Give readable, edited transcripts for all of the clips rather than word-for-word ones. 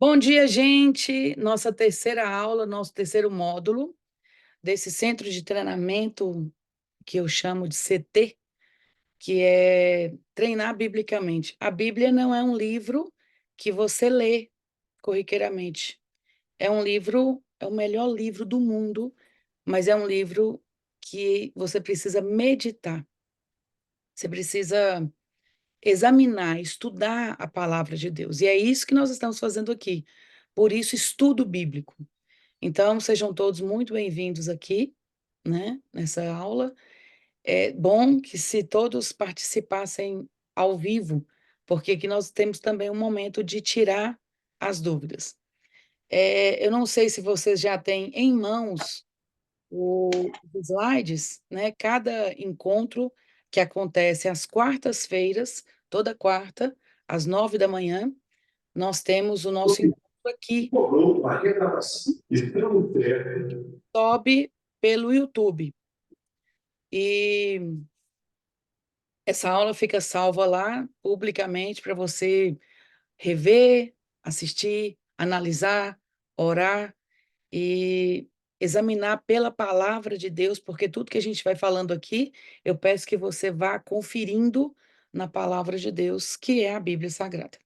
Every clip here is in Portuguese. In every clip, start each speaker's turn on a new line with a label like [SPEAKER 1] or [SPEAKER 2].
[SPEAKER 1] Bom dia, gente! Nossa terceira aula, nosso terceiro módulo desse centro de treinamento que eu chamo de CT, que é treinar biblicamente. A Bíblia não é um livro que você lê corriqueiramente. É um livro, é o melhor livro do mundo, mas é um livro que você precisa meditar. Você precisa examinar, estudar a palavra de Deus. E é isso que nós estamos fazendo aqui. Por isso, estudo bíblico. Então, sejam todos muito bem-vindos aqui, né, nessa aula. É bom que se todos participassem ao vivo, porque aqui nós temos também um momento de tirar as dúvidas. Eu não sei se vocês já têm em mãos os slides, né? Cada encontro que acontece às quartas-feiras, toda quarta, às 9 da manhã, nós temos o nosso encontro aqui, sobe pelo YouTube. E essa aula fica salva lá publicamente para você rever, assistir, analisar, orar e examinar pela palavra de Deus, porque tudo que a gente vai falando aqui, eu peço que você vá conferindo na palavra de Deus, que é a Bíblia Sagrada.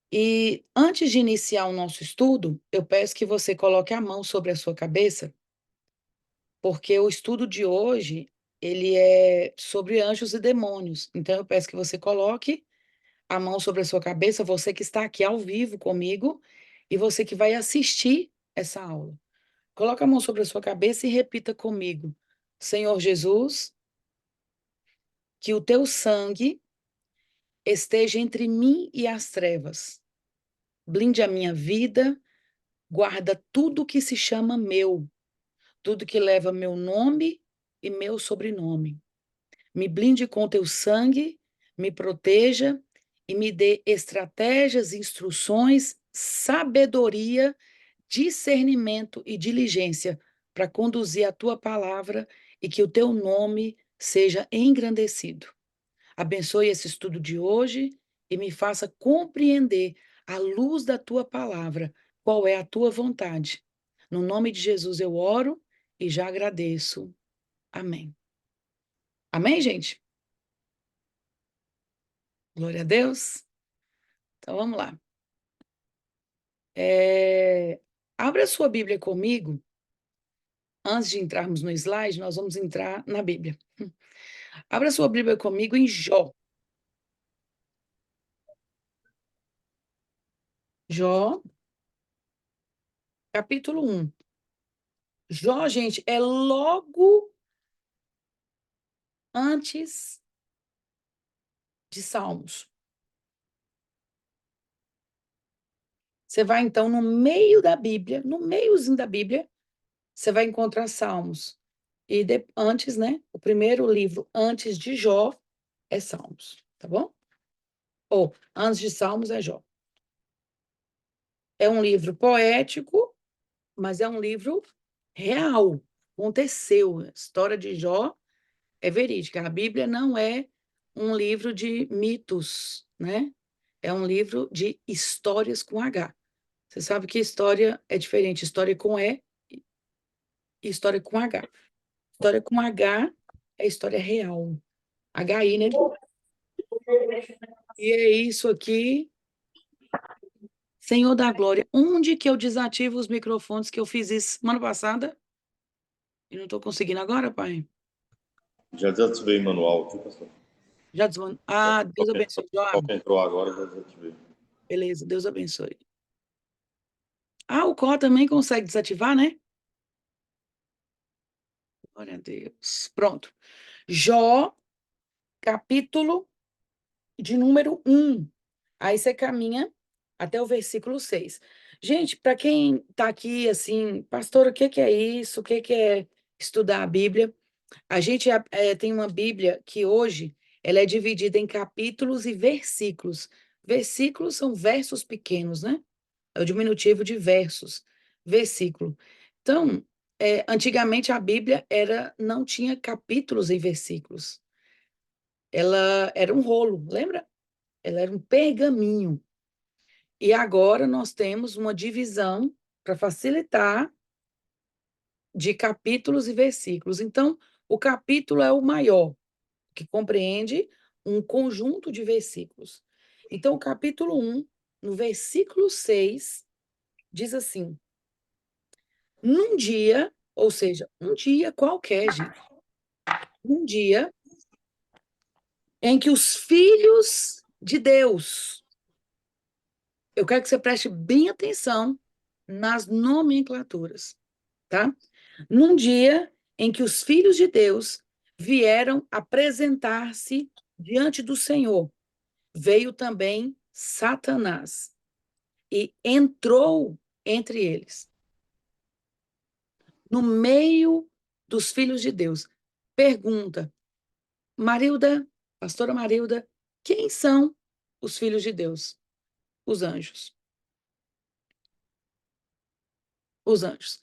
[SPEAKER 1] E antes de iniciar o nosso estudo, eu peço que você coloque a mão sobre a sua cabeça, porque o estudo de hoje, ele é sobre anjos e demônios. Então eu peço que você coloque a mão sobre a sua cabeça, você que está aqui ao vivo comigo e você que vai assistir essa aula. Coloque a mão sobre a sua cabeça e repita comigo: Senhor Jesus, que o teu sangue esteja entre mim e as trevas. Blinde a minha vida, guarda tudo que se chama meu, tudo que leva meu nome e meu sobrenome. Me blinde com teu sangue, me proteja e me dê estratégias, instruções, sabedoria, discernimento e diligência para conduzir a tua palavra e que o teu nome seja engrandecido. Abençoe esse estudo de hoje e me faça compreender, à luz da tua palavra, qual é a tua vontade. No nome de Jesus eu oro e já agradeço. Amém. Amém, gente? Glória a Deus. Então vamos lá. Abra a sua Bíblia comigo. Antes de entrarmos no slide, nós vamos entrar na Bíblia. Abra a sua Bíblia comigo em Jó. Jó, capítulo 1. Jó, gente, é logo antes de Salmos. Você vai, então, no meio da Bíblia, no meiozinho da Bíblia, você vai encontrar Salmos. E antes, né? O primeiro livro antes de Jó é Salmos, tá bom? Ou antes de Salmos é Jó. É um livro poético, mas é um livro real. Aconteceu. A história de Jó é verídica. A Bíblia não é um livro de mitos, né? É um livro de histórias com H. Você sabe que história é diferente, história com E e história com H. História com H é história real. HI, né? E é isso aqui, Senhor da Glória. Onde que eu desativo os microfones que eu fiz isso semana passada? E não estou conseguindo agora, pai?
[SPEAKER 2] Já desativei manual aqui, pastor.
[SPEAKER 1] Já desmano. Ah, Deus abençoe,
[SPEAKER 2] Só
[SPEAKER 1] Joab.
[SPEAKER 2] que entrou agora, já desativei.
[SPEAKER 1] Beleza, Deus abençoe. Ah, o Có também consegue desativar, né? Glória a Deus. Pronto. Jó, capítulo de número 1. Aí você caminha até o versículo 6. Gente, para quem está aqui assim, pastor, o que que é isso? O que que é estudar a Bíblia? A gente tem uma Bíblia que hoje ela é dividida em capítulos e versículos. Versículos são versos pequenos, né? É o diminutivo de versos, versículo. Então, antigamente a Bíblia não tinha capítulos e versículos. Ela era um rolo, lembra? Ela era um pergaminho. E agora nós temos uma divisão para facilitar de capítulos e versículos. Então, o capítulo é o maior, que compreende um conjunto de versículos. Então, o capítulo 1, no versículo 6, diz assim: num dia, ou seja, um dia qualquer, gente, um dia em que os filhos de Deus, eu quero que você preste bem atenção nas nomenclaturas, tá? Num dia em que os filhos de Deus vieram apresentar-se diante do Senhor, veio também Satanás e entrou entre eles, no meio dos filhos de Deus. Pergunta, Marilda, pastora Marilda, quem são os filhos de Deus? Os anjos. Os anjos.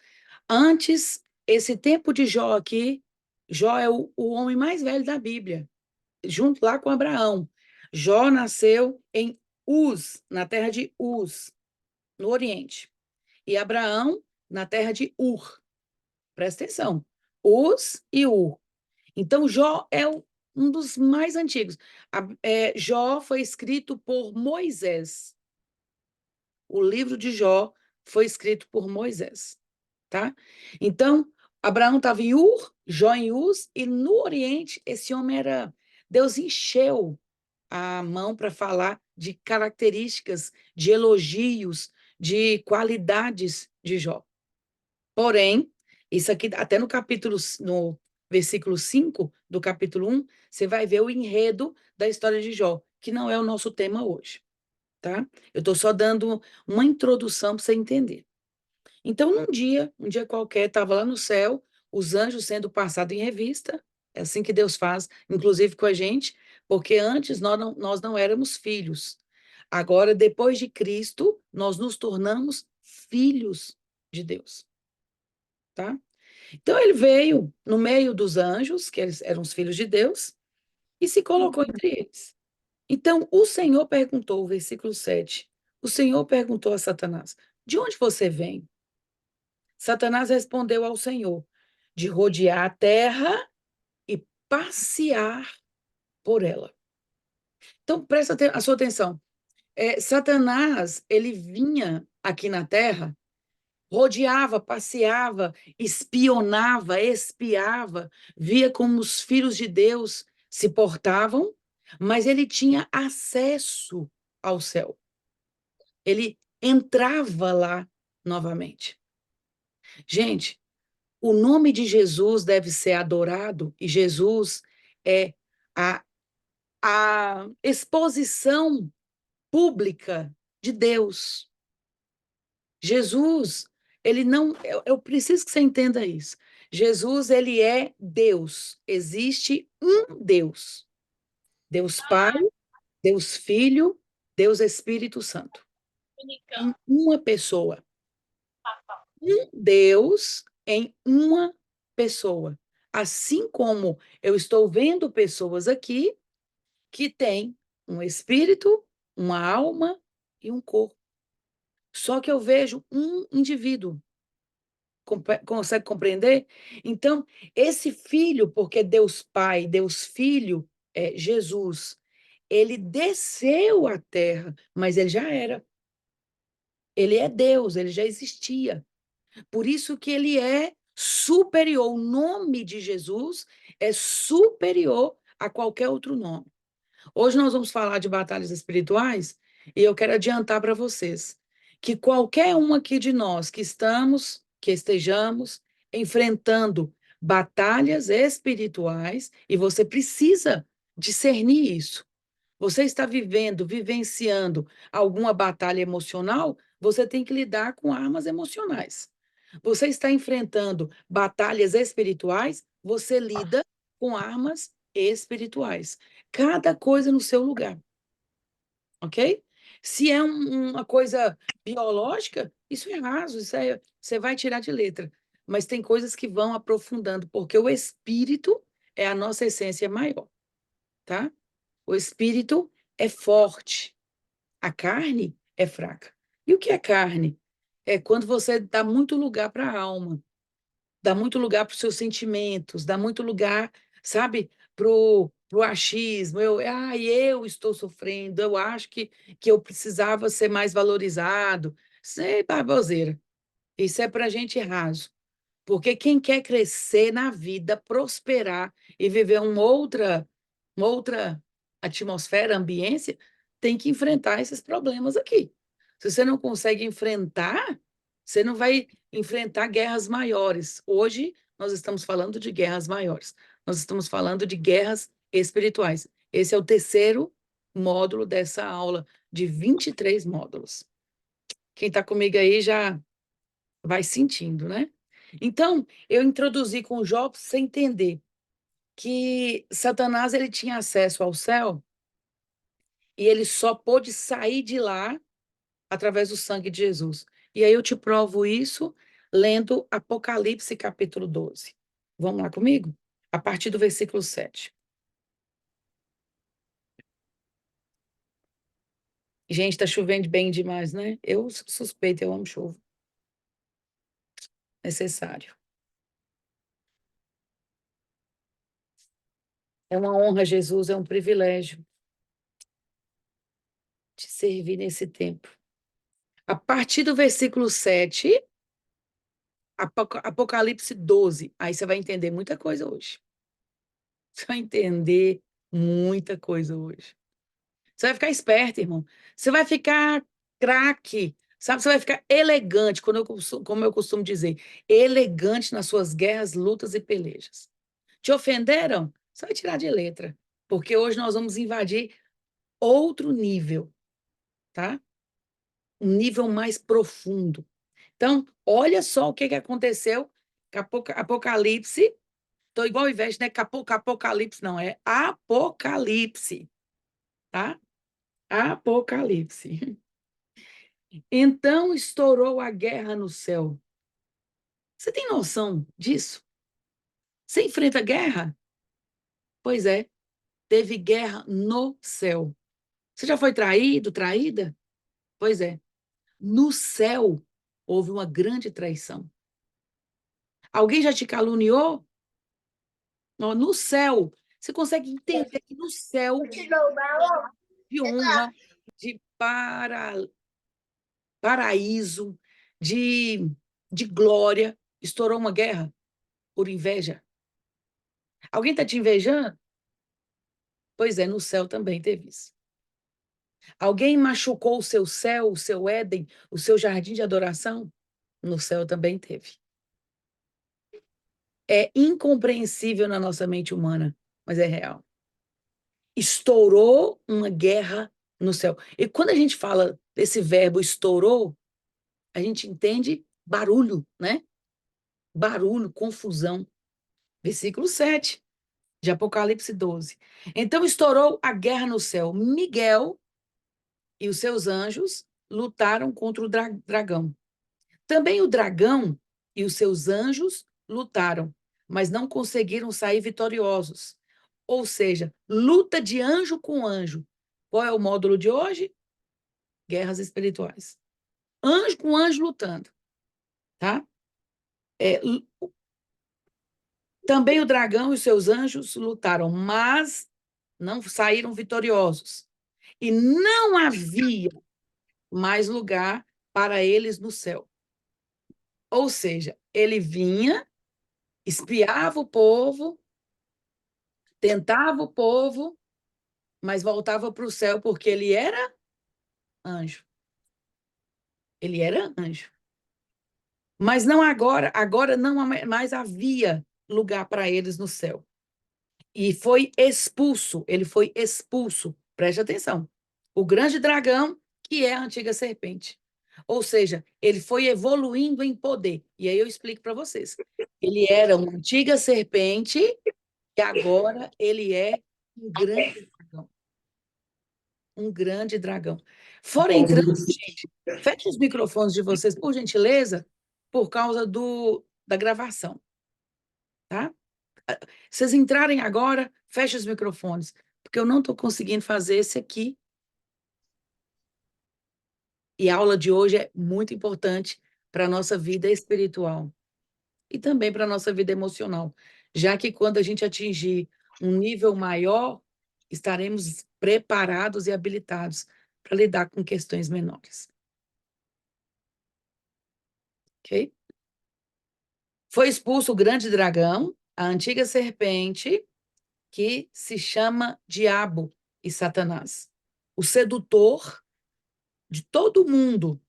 [SPEAKER 1] Antes, esse tempo de Jó aqui, Jó é o homem mais velho da Bíblia, junto lá com Abraão. Jó nasceu em Uz, na terra de Uz, no Oriente. E Abraão, na terra de Ur. Presta atenção. Uz e Ur. Então, Jó é um dos mais antigos. Jó foi escrito por Moisés. O livro de Jó foi escrito por Moisés, tá? Então, Abraão estava em Ur, Jó em Uz, e no Oriente, esse homem era... Deus encheu a mão para falar de características, de elogios, de qualidades de Jó. Porém, isso aqui, até no versículo 5 do capítulo 1, você vai ver o enredo da história de Jó, que não é o nosso tema hoje, tá? Eu estou só dando uma introdução para você entender. Então, um dia qualquer, estava lá no céu, os anjos sendo passados em revista, é assim que Deus faz, inclusive com a gente, porque antes nós não éramos filhos. Agora, depois de Cristo, nós nos tornamos filhos de Deus, tá? Então, ele veio no meio dos anjos, que eles eram os filhos de Deus, e se colocou entre eles. Então, o Senhor perguntou, versículo 7, o Senhor perguntou a Satanás, de onde você vem? Satanás respondeu ao Senhor, de rodear a terra e passear por ela. Então, presta a sua atenção. Satanás, ele vinha aqui na terra, rodeava, passeava, espionava, espiava, via como os filhos de Deus se portavam, mas ele tinha acesso ao céu. Ele entrava lá novamente. Gente, o nome de Jesus deve ser adorado e Jesus é a, a exposição pública de Deus. Jesus, ele não, eu preciso que você entenda isso. Jesus, ele é Deus. Existe um Deus. Deus Pai, Deus Filho, Deus Espírito Santo. Em uma pessoa. Um Deus em uma pessoa. Assim como eu estou vendo pessoas aqui que têm um espírito, uma alma e um corpo. Só que eu vejo um indivíduo. Consegue compreender? Então, esse filho, porque Deus Pai, Deus Filho, é Jesus, ele desceu à terra, mas ele já era. Ele é Deus, ele já existia. Por isso que ele é superior. O nome de Jesus é superior a qualquer outro nome. Hoje nós vamos falar de batalhas espirituais e eu quero adiantar para vocês que qualquer um aqui de nós que estejamos enfrentando batalhas espirituais, e você precisa discernir isso. Você está vivenciando alguma batalha emocional, você tem que lidar com armas emocionais. Você está enfrentando batalhas espirituais, você lida com armas espirituais. Cada coisa no seu lugar, ok? Se é uma coisa biológica, isso é raso, você vai tirar de letra. Mas tem coisas que vão aprofundando, porque o espírito é a nossa essência maior, tá? O espírito é forte. A carne é fraca. E o que é carne? É quando você dá muito lugar para a alma, dá muito lugar para os seus sentimentos, dá muito lugar, sabe, pro achismo. Eu estou sofrendo, eu acho que eu precisava ser mais valorizado. Isso é baboseira. Isso é para gente raso. Porque quem quer crescer na vida, prosperar e viver uma outra atmosfera, ambiência, tem que enfrentar esses problemas aqui. Se você não consegue enfrentar, você não vai enfrentar guerras maiores. Hoje, nós estamos falando de guerras maiores. Nós estamos falando de guerras espirituais. Esse é o terceiro módulo dessa aula, de 23 módulos. Quem está comigo aí já vai sentindo, né? Então, eu introduzi com Jó para você entender que Satanás ele tinha acesso ao céu e ele só pôde sair de lá através do sangue de Jesus. E aí eu te provo isso lendo Apocalipse capítulo 12. Vamos lá comigo? A partir do versículo 7. Gente, está chovendo bem demais, né? Eu suspeito, eu amo chuva. Necessário. É uma honra, Jesus, é um privilégio te servir nesse tempo. A partir do versículo 7, Apocalipse 12. Aí você vai entender muita coisa hoje. Você vai entender muita coisa hoje. Você vai ficar esperto, irmão. Você vai ficar craque, sabe? Você vai ficar elegante, como eu costumo dizer, elegante nas suas guerras, lutas e pelejas. Te ofenderam? Você vai tirar de letra, porque hoje nós vamos invadir outro nível, tá? Um nível mais profundo. Então, olha só o que aconteceu com Apocalipse. Estou igual o Ivete, né? Apocalipse, não, é Apocalipse, tá? Apocalipse. Então estourou a guerra no céu. Você tem noção disso? Você enfrenta guerra? Pois é, teve guerra no céu. Você já foi traído, traída? Pois é. No céu houve uma grande traição. Alguém já te caluniou? Não, no céu. Você consegue entender que no céu de honra, de paraíso, de glória, estourou uma guerra por inveja. Alguém está te invejando? Pois é, no céu também teve isso. Alguém machucou o seu céu, o seu Éden, o seu jardim de adoração? No céu também teve. É incompreensível na nossa mente humana, mas é real. Estourou uma guerra no céu. E quando a gente fala desse verbo estourou, a gente entende barulho, né? Barulho, confusão. Versículo 7 de Apocalipse 12. Então estourou a guerra no céu. Miguel e os seus anjos lutaram contra o dragão. Também o dragão e os seus anjos lutaram, mas não conseguiram sair vitoriosos. Ou seja, luta de anjo com anjo. Qual é o módulo de hoje? Guerras espirituais. Anjo com anjo lutando, tá? É, também o dragão e os seus anjos lutaram, mas não saíram vitoriosos. E não havia mais lugar para eles no céu. Ou seja, ele vinha, espiava o povo, tentava o povo, mas voltava para o céu porque ele era anjo. Ele era anjo. Mas não agora não mais havia lugar para eles no céu. E ele foi expulso. Preste atenção. O grande dragão, que é a antiga serpente. Ou seja, ele foi evoluindo em poder. E aí eu explico para vocês. Ele era uma antiga serpente e agora ele é um grande dragão. Um grande dragão. Fora entrando, gente, feche os microfones de vocês, por gentileza, por causa da gravação, tá? Vocês entrarem agora, feche os microfones, porque eu não estou conseguindo fazer esse aqui. E a aula de hoje é muito importante para a nossa vida espiritual e também para a nossa vida emocional, já que quando a gente atingir um nível maior, estaremos preparados e habilitados para lidar com questões menores. Ok? Foi expulso o grande dragão, a antiga serpente, que se chama Diabo e Satanás. O sedutor de todo mundo,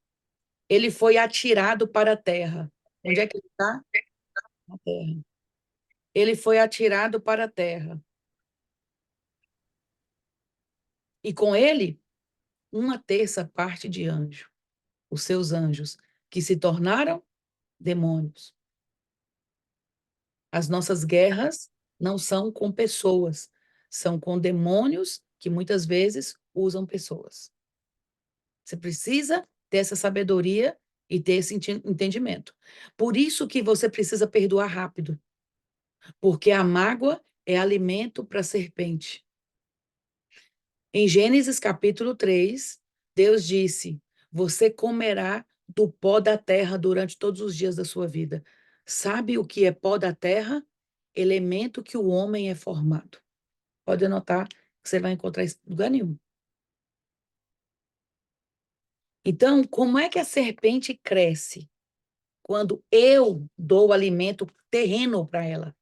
[SPEAKER 1] ele foi atirado para a terra. Onde é que ele está? Na terra. Ele foi atirado para a terra. E com ele, uma terça parte de anjo, os seus anjos, que se tornaram demônios. As nossas guerras não são com pessoas, são com demônios que muitas vezes usam pessoas. Você precisa ter essa sabedoria e ter esse entendimento. Por isso que você precisa perdoar rápido, porque a mágoa é alimento para a serpente. Em Gênesis capítulo 3, Deus disse: você comerá do pó da terra durante todos os dias da sua vida. Sabe o que é pó da terra? Elemento que o homem é formado. Pode anotar que você vai encontrar isso em lugar nenhum. Então, como é que a serpente cresce? Quando eu dou alimento terreno para ela.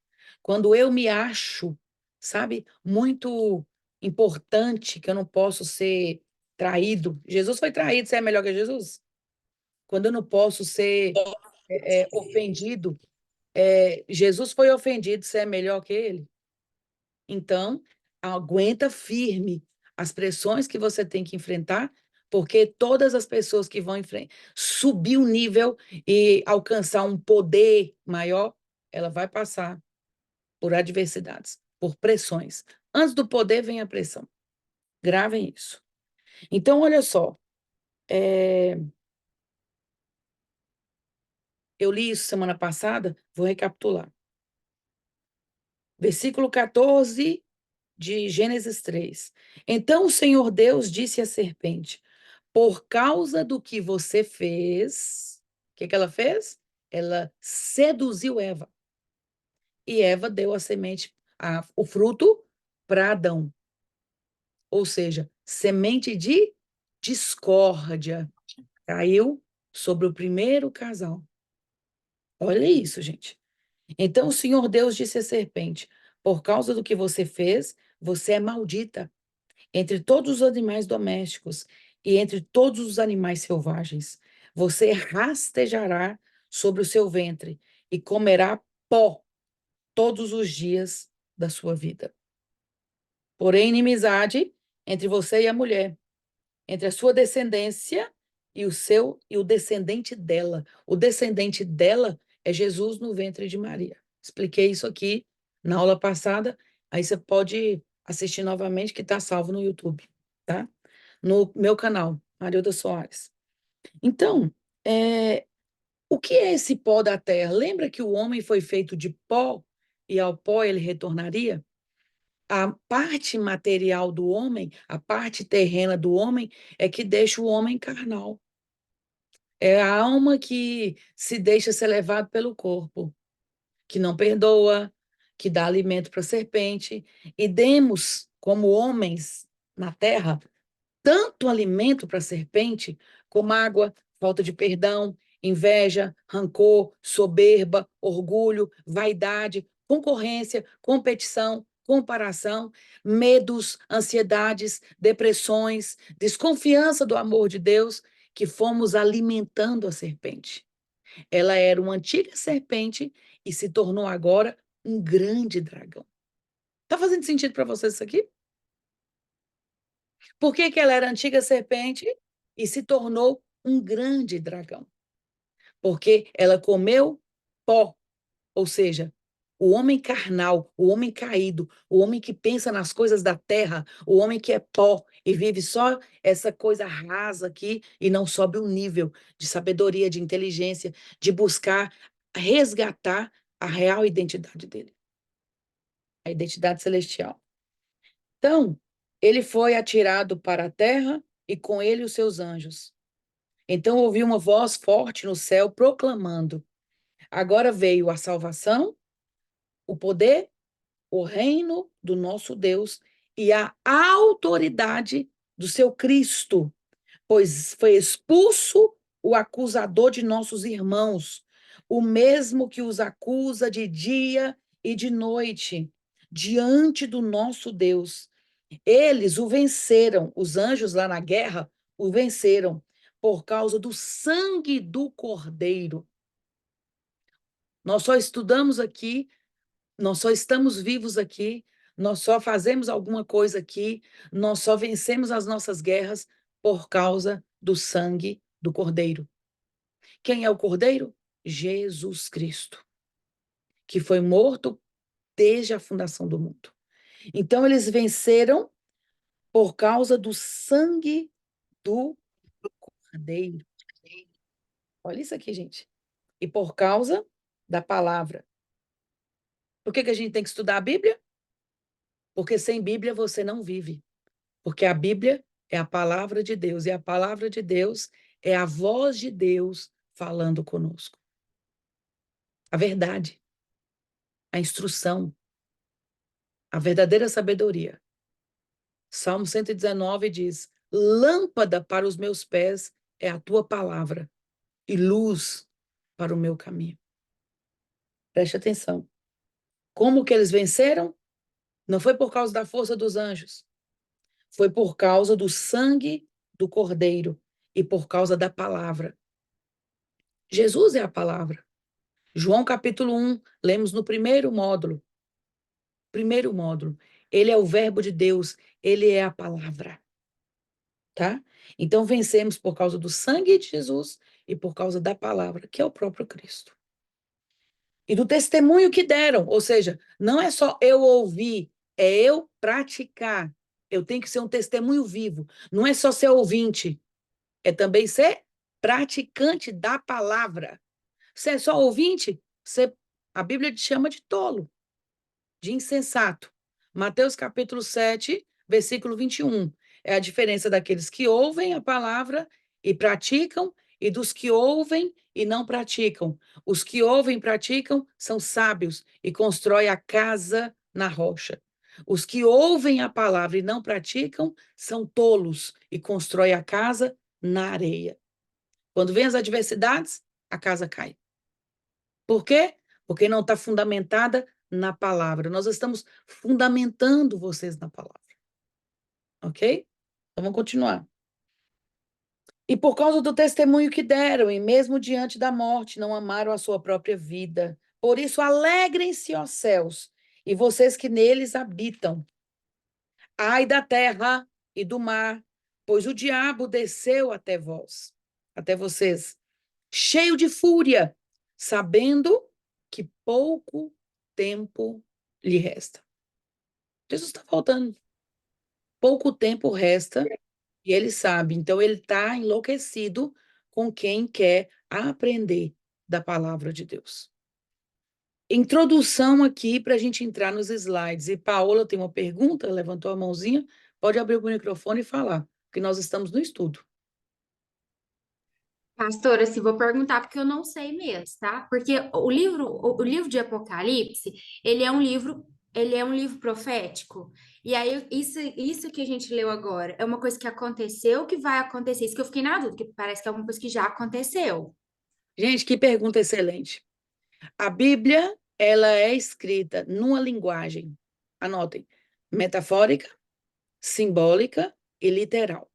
[SPEAKER 1] Quando eu me acho, sabe, muito importante, que eu não posso ser traído. Jesus foi traído, você é melhor que Jesus? Quando eu não posso ser ofendido, Jesus foi ofendido, você é melhor que ele? Então, aguenta firme as pressões que você tem que enfrentar, porque todas as pessoas que vão subir o nível e alcançar um poder maior, ela vai passar por adversidades, por pressões. Antes do poder vem a pressão. Gravem isso. Então, olha só. Eu li isso semana passada, vou recapitular. Versículo 14 de Gênesis 3. Então o Senhor Deus disse à serpente: por causa do que você fez, o que ela fez? Ela seduziu Eva. E Eva deu a semente, o fruto para Adão. Ou seja, semente de discórdia caiu sobre o primeiro casal. Olha isso, gente. Então o Senhor Deus disse à serpente: por causa do que você fez, você é maldita entre todos os animais domésticos e entre todos os animais selvagens. Você rastejará sobre o seu ventre e comerá pó todos os dias da sua vida. Porém, inimizade entre você e a mulher, entre a sua descendência e o descendente dela. O descendente dela é Jesus no ventre de Maria. Expliquei isso aqui na aula passada, aí você pode assistir novamente, que está salvo no YouTube, tá? No meu canal, Marilda Soares. Então, o que é esse pó da terra? Lembra que o homem foi feito de pó e ao pó ele retornaria? A parte material do homem, a parte terrena do homem, é que deixa o homem carnal. É a alma que se deixa ser levado pelo corpo, que não perdoa, que dá alimento para a serpente. E demos, como homens na terra, tanto alimento para a serpente, como água, falta de perdão, inveja, rancor, soberba, orgulho, vaidade, concorrência, competição, comparação, medos, ansiedades, depressões, desconfiança do amor de Deus, que fomos alimentando a serpente. Ela era uma antiga serpente e se tornou agora um grande dragão. Tá fazendo sentido para vocês isso aqui? Por que que ela era antiga serpente e se tornou um grande dragão? Porque ela comeu pó, ou seja, o homem carnal, o homem caído, o homem que pensa nas coisas da terra, o homem que é pó e vive só essa coisa rasa aqui e não sobe o nível de sabedoria, de inteligência, de buscar resgatar a real identidade dele, a identidade celestial. Então, ele foi atirado para a terra e com ele os seus anjos. Então ouvi uma voz forte no céu proclamando: agora veio a salvação, o poder, o reino do nosso Deus e a autoridade do seu Cristo, pois foi expulso o acusador de nossos irmãos, o mesmo que os acusa de dia e de noite, diante do nosso Deus. Eles o venceram, os anjos lá na guerra o venceram, por causa do sangue do Cordeiro. Nós só estudamos aqui, nós só estamos vivos aqui, nós só fazemos alguma coisa aqui, nós só vencemos as nossas guerras por causa do sangue do Cordeiro. Quem é o Cordeiro? Jesus Cristo, que foi morto desde a fundação do mundo. Então, eles venceram por causa do sangue do Cordeiro. Olha isso aqui, gente. E por causa da palavra. Por que a gente tem que estudar a Bíblia? Porque sem Bíblia você não vive. Porque a Bíblia é a palavra de Deus. E a palavra de Deus é a voz de Deus falando conosco. A verdade, a instrução, a verdadeira sabedoria. Salmo 119 diz: lâmpada para os meus pés é a tua palavra e luz para o meu caminho. Preste atenção. Como que eles venceram? Não foi por causa da força dos anjos. Foi por causa do sangue do Cordeiro e por causa da palavra. Jesus é a palavra. João capítulo 1, lemos no primeiro módulo. Primeiro módulo. Ele é o verbo de Deus, ele é a palavra. Tá? Então vencemos por causa do sangue de Jesus e por causa da palavra, que é o próprio Cristo. E do testemunho que deram, ou seja, não é só eu ouvir, é eu praticar. Eu tenho que ser um testemunho vivo. Não é só ser ouvinte, é também ser praticante da palavra. Se é só ouvinte, a Bíblia te chama de tolo, de insensato. Mateus capítulo 7, versículo 21. É a diferença daqueles que ouvem a palavra e praticam e dos que ouvem e não praticam. Os que ouvem e praticam são sábios e constroem a casa na rocha. Os que ouvem a palavra e não praticam são tolos e constroem a casa na areia. Quando vem as adversidades, a casa cai. Por quê? Porque não está fundamentada na palavra. Nós estamos fundamentando vocês na palavra. Ok? Então, vamos continuar. E por causa do testemunho que deram, e mesmo diante da morte, não amaram a sua própria vida. Por isso, alegrem-se, ó céus, e vocês que neles habitam. Ai da terra e do mar, pois o diabo desceu até vós, até vocês, cheio de fúria, sabendo que pouco tempo lhe resta. Jesus está voltando. Pouco tempo resta e ele sabe. Então, ele está enlouquecido com quem quer aprender da palavra de Deus. Introdução aqui para a gente entrar nos slides. E Paola tem uma pergunta, levantou a mãozinha. Pode abrir o microfone e falar, porque nós estamos no estudo.
[SPEAKER 3] Pastora, se vou perguntar porque eu não sei mesmo, tá? Porque o livro de Apocalipse, ele é um livro profético. E aí isso que a gente leu agora é uma coisa que aconteceu, que vai acontecer. Isso que eu fiquei na dúvida, que parece que é uma coisa que já aconteceu.
[SPEAKER 1] Gente, que pergunta excelente. A Bíblia, ela é escrita numa linguagem, anotem, metafórica, simbólica e literal.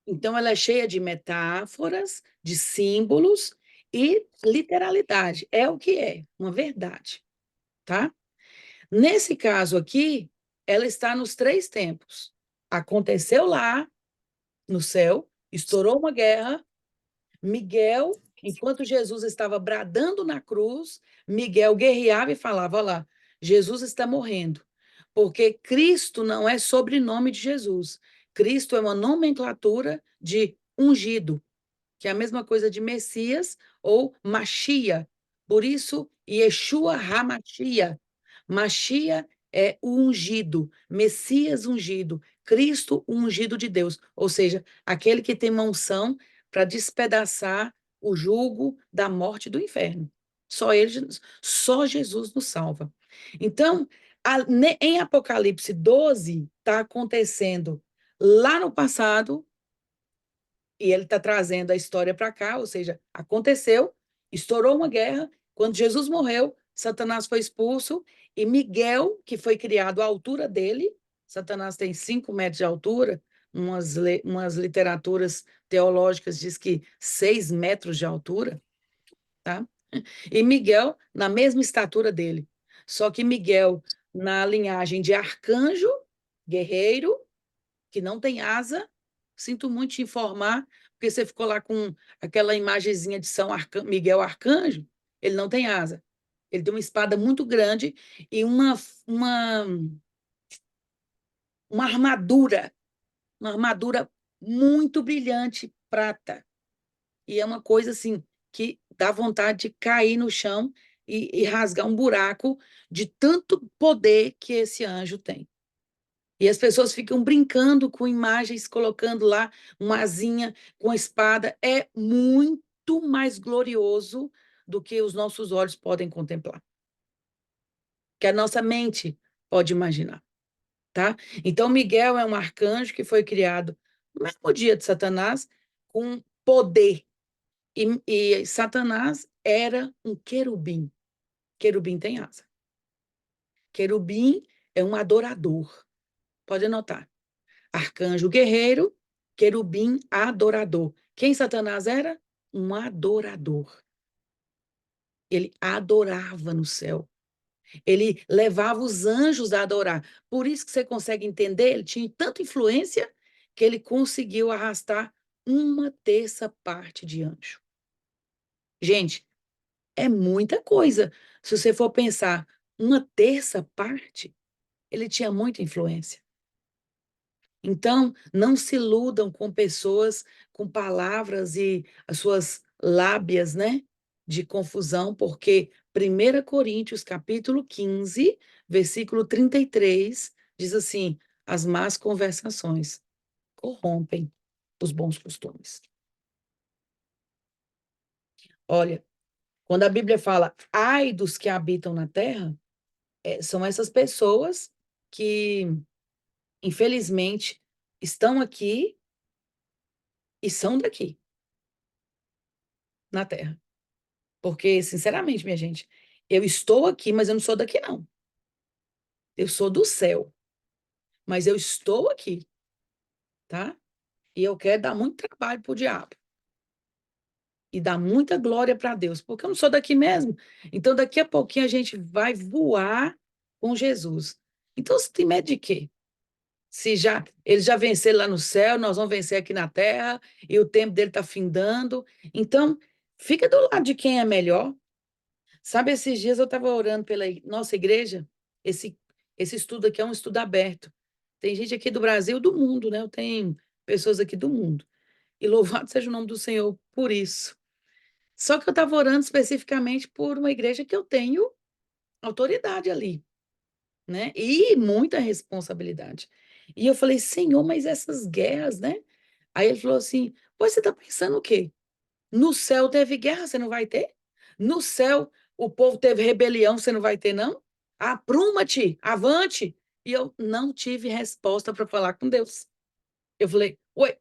[SPEAKER 1] Então, ela é cheia de metáforas, de símbolos e literalidade. É o que é, uma verdade, tá? Nesse caso aqui, ela está nos três tempos. Aconteceu lá no céu, estourou uma guerra, Miguel, enquanto Jesus estava bradando na cruz, Miguel guerreava e falava: olha lá, Jesus está morrendo. Porque Cristo não é sobrenome de Jesus. Cristo é uma nomenclatura de ungido, que é a mesma coisa de Messias ou Machia. Por isso, Yeshua HaMachia. Machia é o ungido, Messias ungido, Cristo o ungido de Deus, ou seja, aquele que tem uma unção para despedaçar o jugo da morte e do inferno. Só Jesus nos salva. Então, em Apocalipse 12, está acontecendo lá no passado, e ele está trazendo a história para cá, ou seja, aconteceu, estourou uma guerra, quando Jesus morreu, Satanás foi expulso, e Miguel, que foi criado à altura dele, Satanás tem 5 metros de altura, umas literaturas teológicas diz que 6 metros de altura, tá? E Miguel, na mesma estatura dele, só que Miguel, na linhagem de arcanjo, guerreiro, que não tem asa, sinto muito te informar, porque você ficou lá com aquela imagenzinha de Miguel Arcanjo, ele não tem asa. Ele tem uma espada muito grande e uma armadura muito brilhante, prata. E é uma coisa assim que dá vontade de cair no chão e rasgar um buraco de tanto poder que esse anjo tem. E as pessoas ficam brincando com imagens, colocando lá uma asinha com a espada. É muito mais glorioso do que os nossos olhos podem contemplar, que a nossa mente pode imaginar, tá? Então, Miguel é um arcanjo que foi criado no mesmo dia de Satanás, com poder. E Satanás era um querubim. Querubim tem asa. Querubim é um adorador. Pode anotar. Arcanjo guerreiro, querubim adorador. Quem Satanás era? Um adorador. Ele adorava no céu. Ele levava os anjos a adorar. Por isso que você consegue entender, ele tinha tanta influência que ele conseguiu arrastar 1/3 de anjo. Gente, é muita coisa. Se você for pensar, 1/3, ele tinha muita influência. Então, não se iludam com pessoas com palavras e as suas lábias, né, de confusão, porque 1 Coríntios, capítulo 15, versículo 33, diz assim: as más conversações corrompem os bons costumes. Olha, quando a Bíblia fala ai dos que habitam na terra, são essas pessoas que, infelizmente, estão aqui e são daqui, na terra. Porque, sinceramente, minha gente, eu estou aqui, mas eu não sou daqui, não. Eu sou do céu, mas eu estou aqui, tá? E eu quero dar muito trabalho para o diabo. E dar muita glória para Deus, porque eu não sou daqui mesmo. Então, daqui a pouquinho a gente vai voar com Jesus. Então, você tem medo de quê? Se ele já venceu lá no céu, nós vamos vencer aqui na terra, e o tempo dele está findando. Então, fica do lado de quem é melhor. Sabe, esses dias eu estava orando pela nossa igreja, esse, esse estudo aqui é um estudo aberto. Tem gente aqui do Brasil, do mundo, né? Eu tenho pessoas aqui do mundo. E louvado seja o nome do Senhor por isso. Só que eu estava orando especificamente por uma igreja que eu tenho autoridade ali, né? E muita responsabilidade. E eu falei, Senhor, mas essas guerras, né? Aí ele falou assim: pois você está pensando o quê? No céu teve guerra, você não vai ter? No céu o povo teve rebelião, você não vai ter, não? Apruma-te, avante. E eu não tive resposta para falar com Deus. Eu falei, ué,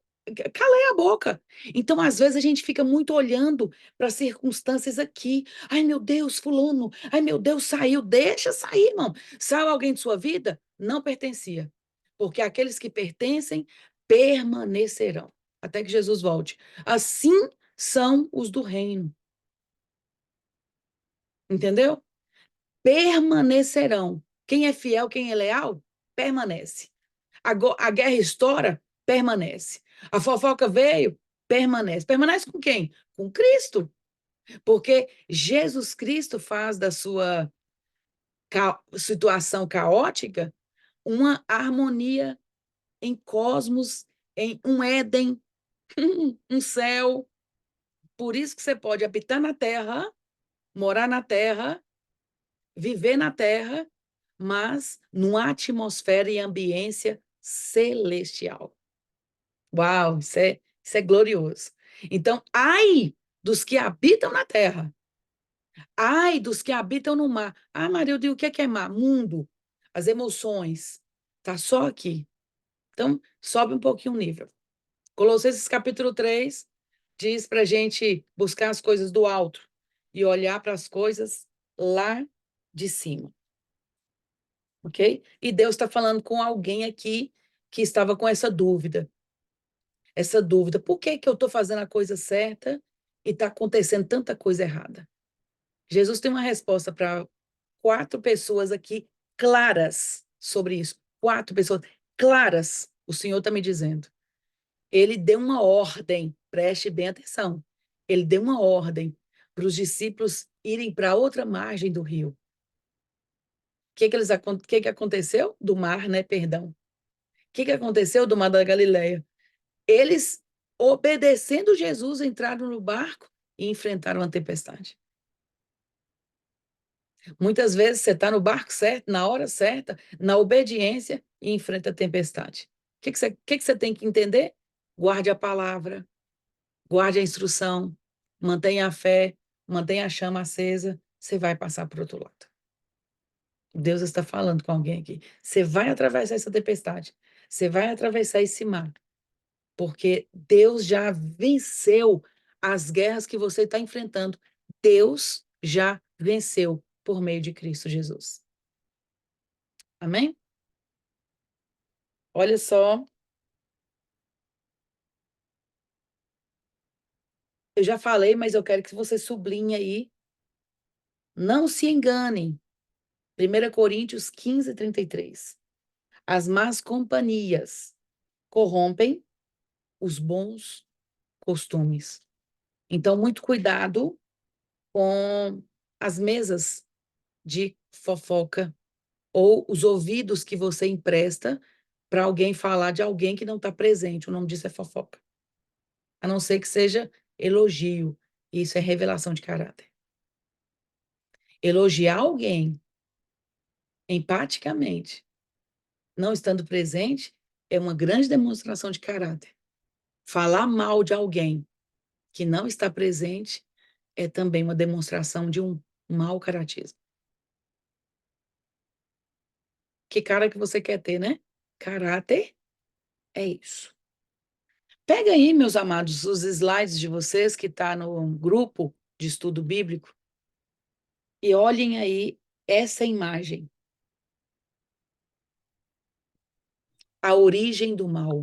[SPEAKER 1] calei a boca. Então, às vezes, a gente fica muito olhando para as circunstâncias aqui. Ai, meu Deus, fulano. Ai, meu Deus, saiu. Deixa sair, irmão. Saiu alguém de sua vida? Não pertencia. Porque aqueles que pertencem permanecerão até que Jesus volte. Assim são os do reino. Entendeu? Permanecerão. Quem é fiel, quem é leal, permanece. A guerra estoura, permanece. A fofoca veio, permanece. Permanece com quem? Com Cristo. Porque Jesus Cristo faz da sua situação caótica uma harmonia em cosmos, em um Éden, um céu. Por isso que você pode habitar na terra, morar na terra, viver na terra, mas numa atmosfera e ambiência celestial. Uau, isso é glorioso. Então, ai dos que habitam na terra, ai dos que habitam no mar. Ah, Marilda, e o que é mar? Mundo, as emoções. Tá só aqui. Então, sobe um pouquinho o nível. Colossenses capítulo 3 diz para a gente buscar as coisas do alto e olhar para as coisas lá de cima. Ok? E Deus está falando com alguém aqui que estava com essa dúvida. Essa dúvida. Por que que eu estou fazendo a coisa certa e está acontecendo tanta coisa errada? Jesus tem uma resposta para 4 pessoas aqui claras sobre isso. 4 pessoas claras, o Senhor está me dizendo. Ele deu uma ordem, preste bem atenção. Ele deu uma ordem para os discípulos irem para outra margem do rio. O que aconteceu? Do mar, né? Perdão. O que aconteceu do mar da Galileia? Eles, obedecendo Jesus, entraram no barco e enfrentaram a tempestade. Muitas vezes você está no barco certo, na hora certa, na obediência e enfrenta a tempestade. O que você tem que entender? Guarde a palavra, guarde a instrução, mantenha a fé, mantenha a chama acesa, você vai passar para o outro lado. Deus está falando com alguém aqui. Você vai atravessar essa tempestade, você vai atravessar esse mar, porque Deus já venceu as guerras que você está enfrentando. Deus já venceu por meio de Cristo Jesus. Amém? Olha só. Eu já falei, mas eu quero que você sublinhe aí. Não se enganem. 1 Coríntios 15, 33. As más companhias corrompem os bons costumes. Então, muito cuidado com as mesas de fofoca ou os ouvidos que você empresta para alguém falar de alguém que não está presente. O nome disso é fofoca. A não ser que seja elogio. Isso é revelação de caráter. Elogiar alguém empaticamente, não estando presente, é uma grande demonstração de caráter. Falar mal de alguém que não está presente é também uma demonstração de um mau caratismo. Que cara que você quer ter, né? Caráter é isso. Pega aí, meus amados, os slides de vocês que está no grupo de estudo bíblico e olhem aí essa imagem. A origem do mal.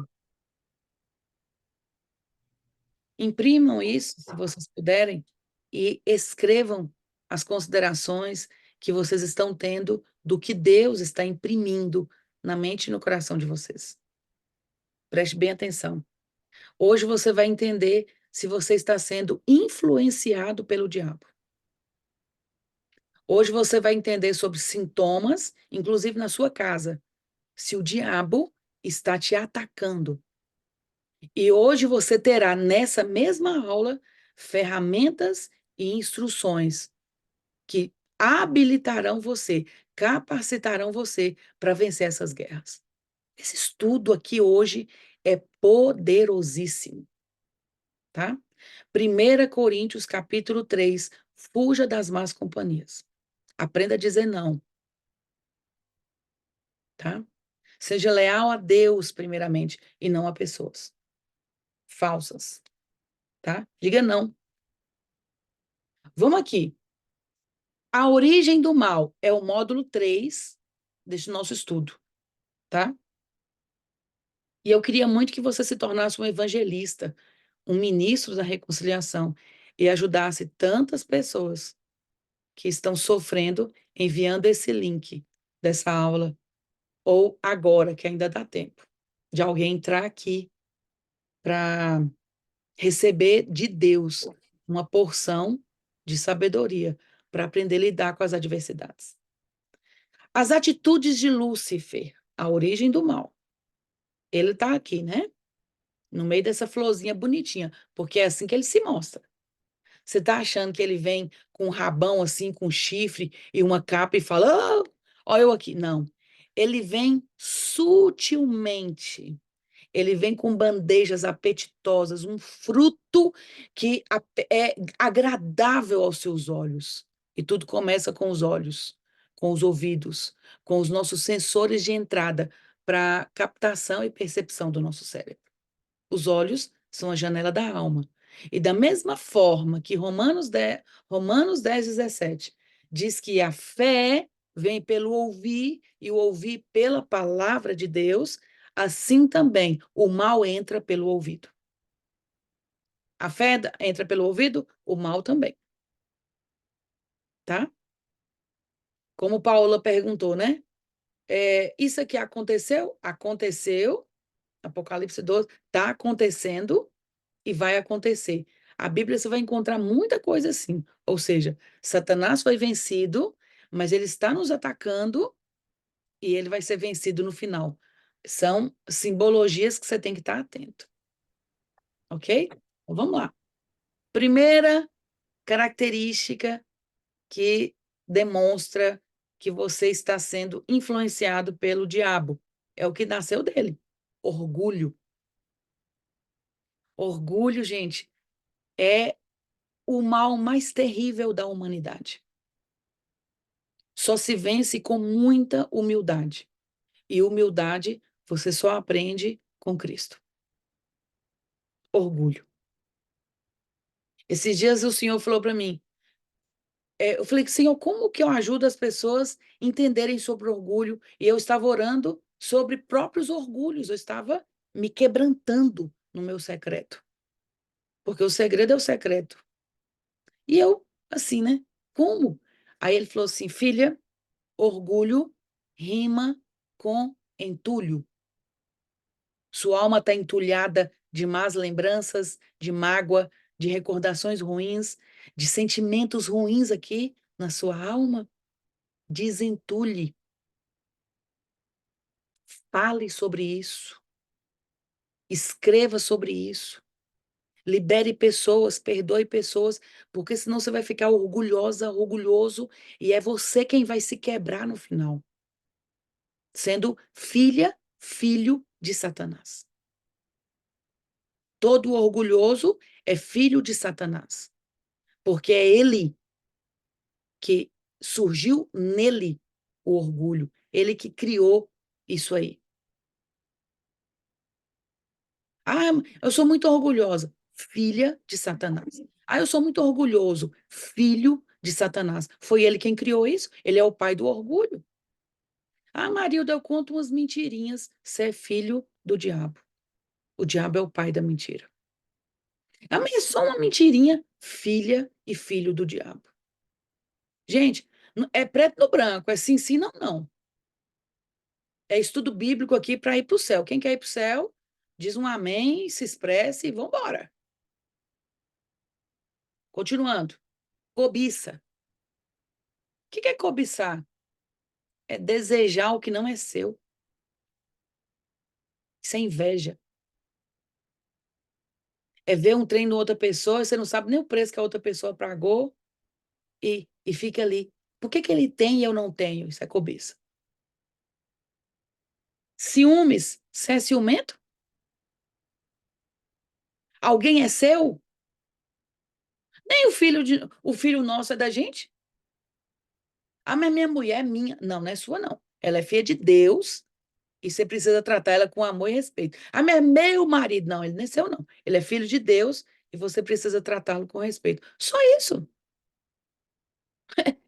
[SPEAKER 1] Imprimam isso, se vocês puderem, e escrevam as considerações que vocês estão tendo do que Deus está imprimindo na mente e no coração de vocês. Preste bem atenção. Hoje você vai entender se você está sendo influenciado pelo diabo. Hoje você vai entender sobre sintomas, inclusive na sua casa, se o diabo está te atacando. E hoje você terá nessa mesma aula ferramentas e instruções que habilitarão você, capacitarão você para vencer essas guerras. Esse estudo aqui hoje é poderosíssimo, tá? 1 Coríntios capítulo 3, fuja das más companhias. Aprenda a dizer não, tá? Seja leal a Deus, primeiramente, e não a pessoas falsas, tá? Diga não. Vamos aqui. A origem do mal é o módulo 3 deste nosso estudo, tá? E eu queria muito que você se tornasse um evangelista, um ministro da reconciliação e ajudasse tantas pessoas que estão sofrendo enviando esse link dessa aula, ou agora, que ainda dá tempo, de alguém entrar aqui para receber de Deus uma porção de sabedoria para aprender a lidar com as adversidades. As atitudes de Lúcifer, a origem do mal. Ele está aqui, né? No meio dessa florzinha bonitinha, porque é assim que ele se mostra. Você está achando que ele vem com um rabão assim, com chifre e uma capa e fala: oh, Olha eu aqui. Não. Ele vem sutilmente. Ele vem com bandejas apetitosas, um fruto que é agradável aos seus olhos. E tudo começa com os olhos, com os ouvidos, com os nossos sensores de entrada para captação e percepção do nosso cérebro. Os olhos são a janela da alma. E da mesma forma que Romanos 10, 17 diz que a fé vem pelo ouvir e o ouvir pela palavra de Deus, assim também o mal entra pelo ouvido. A fé entra pelo ouvido, o mal também. Tá? Como Paula perguntou, né? Isso aqui aconteceu? Aconteceu. Apocalipse 12, está acontecendo e vai acontecer. A Bíblia você vai encontrar muita coisa assim. Ou seja, Satanás foi vencido, mas ele está nos atacando e ele vai ser vencido no final. São simbologias que você tem que estar atento. Ok? Então, vamos lá. Primeira característica que demonstra que você está sendo influenciado pelo diabo. É o que nasceu dele. Orgulho. Orgulho, gente, é o mal mais terrível da humanidade. Só se vence com muita humildade. E humildade você só aprende com Cristo. Orgulho. Esses dias o Senhor falou para mim, eu falei, Senhor, como que eu ajudo as pessoas a entenderem sobre orgulho? E eu estava orando sobre próprios orgulhos, eu estava me quebrantando no meu secreto. Porque o segredo é o secreto. E eu, assim, né? Como? Aí ele falou assim, filha, orgulho rima com entulho. Sua alma está entulhada de más lembranças, de mágoa, de recordações ruins, de sentimentos ruins aqui na sua alma. Desentulhe. Fale sobre isso. Escreva sobre isso. Libere pessoas, perdoe pessoas, porque senão você vai ficar orgulhosa, orgulhoso, e é você quem vai se quebrar no final, sendo filho de Satanás. Todo orgulhoso é filho de Satanás, porque é ele que surgiu nele o orgulho, ele que criou isso aí. Ah, eu sou muito orgulhosa, filha de Satanás. Ah, eu sou muito orgulhoso, filho de Satanás. Foi ele quem criou isso, ele é o pai do orgulho. Ah, Marilda, eu conto umas mentirinhas, você é filho do diabo. O diabo é o pai da mentira. Ah, mas é só uma mentirinha, filha e filho do diabo. Gente, é preto no branco, é sim, sim, não, não. É estudo bíblico aqui para ir para o céu. Quem quer ir para o céu, diz um amém, se expresse e vamos embora. Continuando. Cobiça. O que é cobiçar? É desejar o que não é seu. Isso é inveja. É ver um trem de outra pessoa e você não sabe nem o preço que a outra pessoa pagou e fica ali. Por que ele tem e eu não tenho? Isso é cobiça. Ciúmes. Você é ciumento? Alguém é seu? Nem o filho nosso é da gente? Ah, mas minha mulher é minha. Não, não é sua, não. Ela é filha de Deus e você precisa tratar ela com amor e respeito. Ah, mas é meu marido. Não, ele não é seu, não. Ele é filho de Deus e você precisa tratá-lo com respeito. Só isso.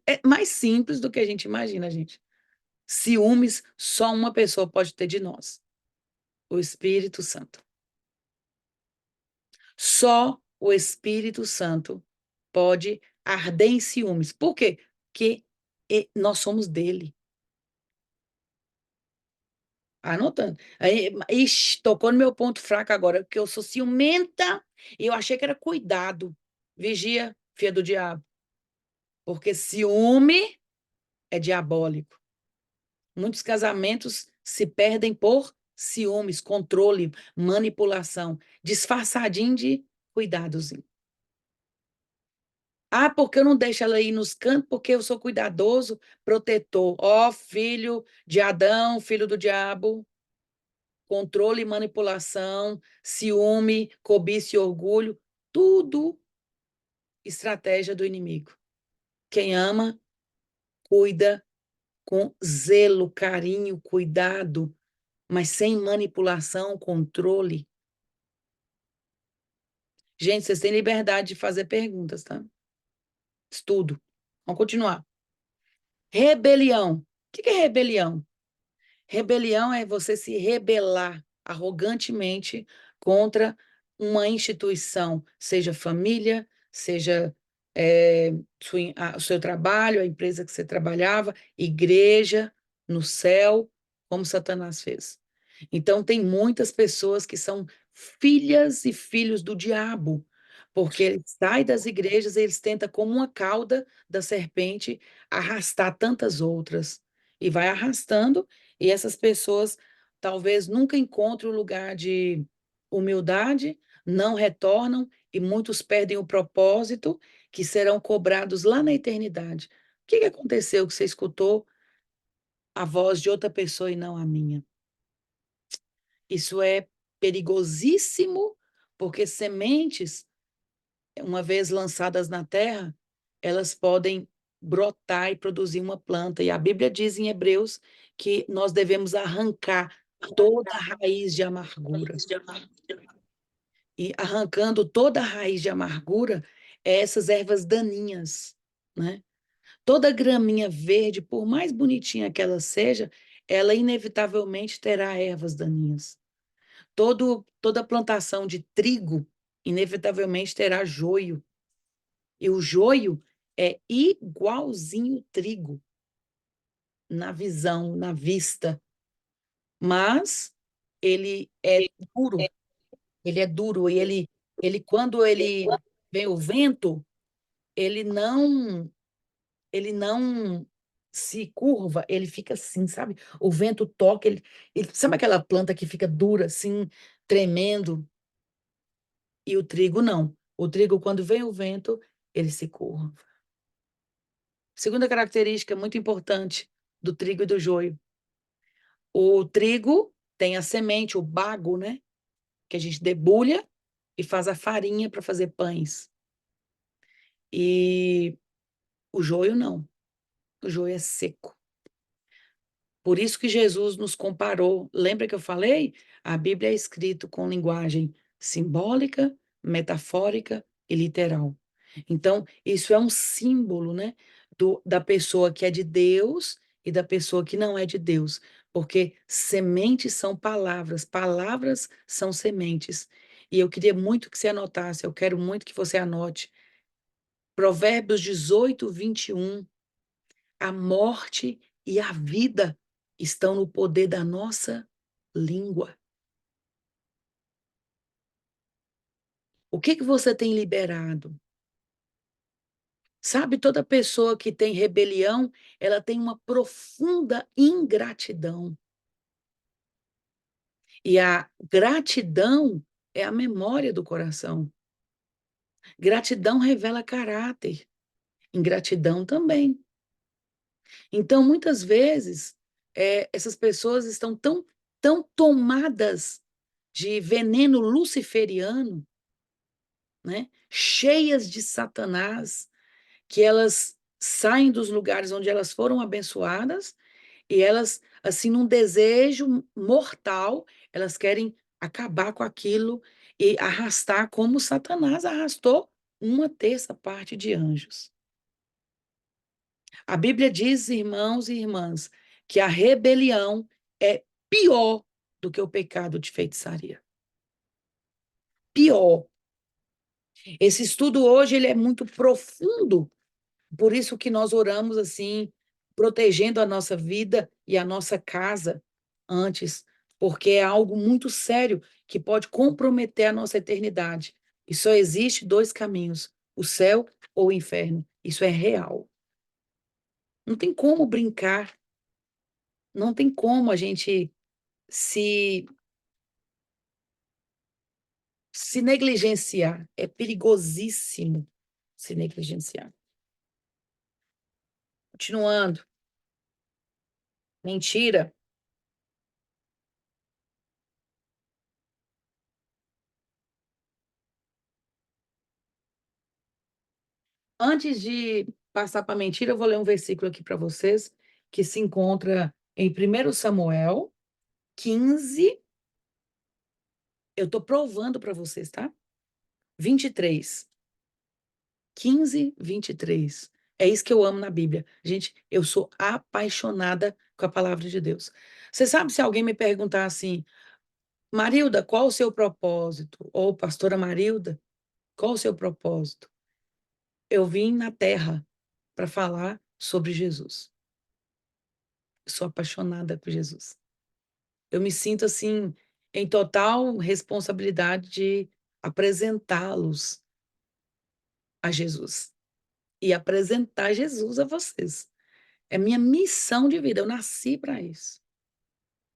[SPEAKER 1] É mais simples do que a gente imagina, gente. Ciúmes, só uma pessoa pode ter de nós: o Espírito Santo. Só o Espírito Santo pode arder em ciúmes. Por quê? Porque nós somos dele. Anotando. Aí, ixi, tocou no meu ponto fraco agora, porque eu sou ciumenta e eu achei que era cuidado. Vigia, filha do diabo. Porque ciúme é diabólico. Muitos casamentos se perdem por ciúmes, controle, manipulação, disfarçadinho de cuidadozinho. Ah, porque eu não deixo ela ir nos cantos, porque eu sou cuidadoso, protetor. Ó, filho de Adão, filho do diabo. Controle e manipulação, ciúme, cobiça e orgulho, tudo estratégia do inimigo. Quem ama, cuida com zelo, carinho, cuidado, mas sem manipulação, controle. Gente, vocês têm liberdade de fazer perguntas, tá? Estudo. Vamos continuar. Rebelião. O que é rebelião? Rebelião é você se rebelar arrogantemente contra uma instituição, seja família, seja o seu trabalho, a empresa que você trabalhava, igreja, no céu, como Satanás fez. Então, tem muitas pessoas que são filhas e filhos do diabo, porque eles saem das igrejas e eles tentam, como uma cauda da serpente, arrastar tantas outras. E vai arrastando, e essas pessoas talvez nunca encontrem o lugar de humildade, não retornam, e muitos perdem o propósito, que serão cobrados lá na eternidade. O que aconteceu que você escutou a voz de outra pessoa e não a minha? Isso é perigosíssimo, porque sementes, uma vez lançadas na terra, elas podem brotar e produzir uma planta. E a Bíblia diz em Hebreus que nós devemos arrancar toda a raiz de amargura. E arrancando toda a raiz de amargura, essas ervas daninhas, né? Toda graminha verde, por mais bonitinha que ela seja, ela inevitavelmente terá ervas daninhas. Toda plantação de trigo, inevitavelmente terá joio. E o joio é igualzinho o trigo na visão, na vista, mas ele é duro, ele é duro e ele quando ele vem o vento, ele não se curva, ele fica assim, sabe? O vento toca, sabe aquela planta que fica dura assim, tremendo? E o trigo não. O trigo, quando vem o vento, ele se curva. Segunda característica muito importante do trigo e do joio. O trigo tem a semente, o bago, né? Que a gente debulha e faz a farinha para fazer pães. E o joio não. O joio é seco. Por isso que Jesus nos comparou. Lembra que eu falei? A Bíblia é escrita com linguagem simbólica, metafórica e literal. Então, isso é um símbolo, né, da pessoa que é de Deus e da pessoa que não é de Deus. Porque sementes são palavras, palavras são sementes. E eu queria muito que você anotasse, eu quero muito que você anote. Provérbios 18, 21. A morte e a vida estão no poder da nossa língua. O que você tem liberado? Sabe, toda pessoa que tem rebelião, ela tem uma profunda ingratidão. E a gratidão é a memória do coração. Gratidão revela caráter. Ingratidão também. Então, muitas vezes, essas pessoas estão tão tomadas de veneno luciferiano, né? Cheias de Satanás, que elas saem dos lugares onde elas foram abençoadas e elas, assim, num desejo mortal, elas querem acabar com aquilo e arrastar como Satanás arrastou uma terça parte de anjos. A Bíblia diz, irmãos e irmãs, que a rebelião é pior do que o pecado de feitiçaria. Pior. Esse estudo hoje ele é muito profundo, por isso que nós oramos assim, protegendo a nossa vida e a nossa casa antes, porque é algo muito sério que pode comprometer a nossa eternidade. E só existe dois caminhos, o céu ou o inferno. Isso é real. Não tem como brincar, não tem como a gente se se negligenciar. É perigosíssimo. se negligenciar. Continuando. Mentira. Antes de passar para mentira, eu vou ler um versículo aqui para vocês, que se encontra em 1 Samuel 15. Eu estou provando para vocês, tá? 23. 15, 23. É isso que eu amo na Bíblia. Gente, eu sou apaixonada com a palavra de Deus. Você sabe, se alguém me perguntar assim, Marilda, qual o seu propósito? Ou pastora Marilda, qual o seu propósito? Eu vim na terra para falar sobre Jesus. Eu sou apaixonada por Jesus. Eu me sinto assim em total responsabilidade de apresentá-los a Jesus e apresentar Jesus a vocês. É minha missão de vida, eu nasci para isso.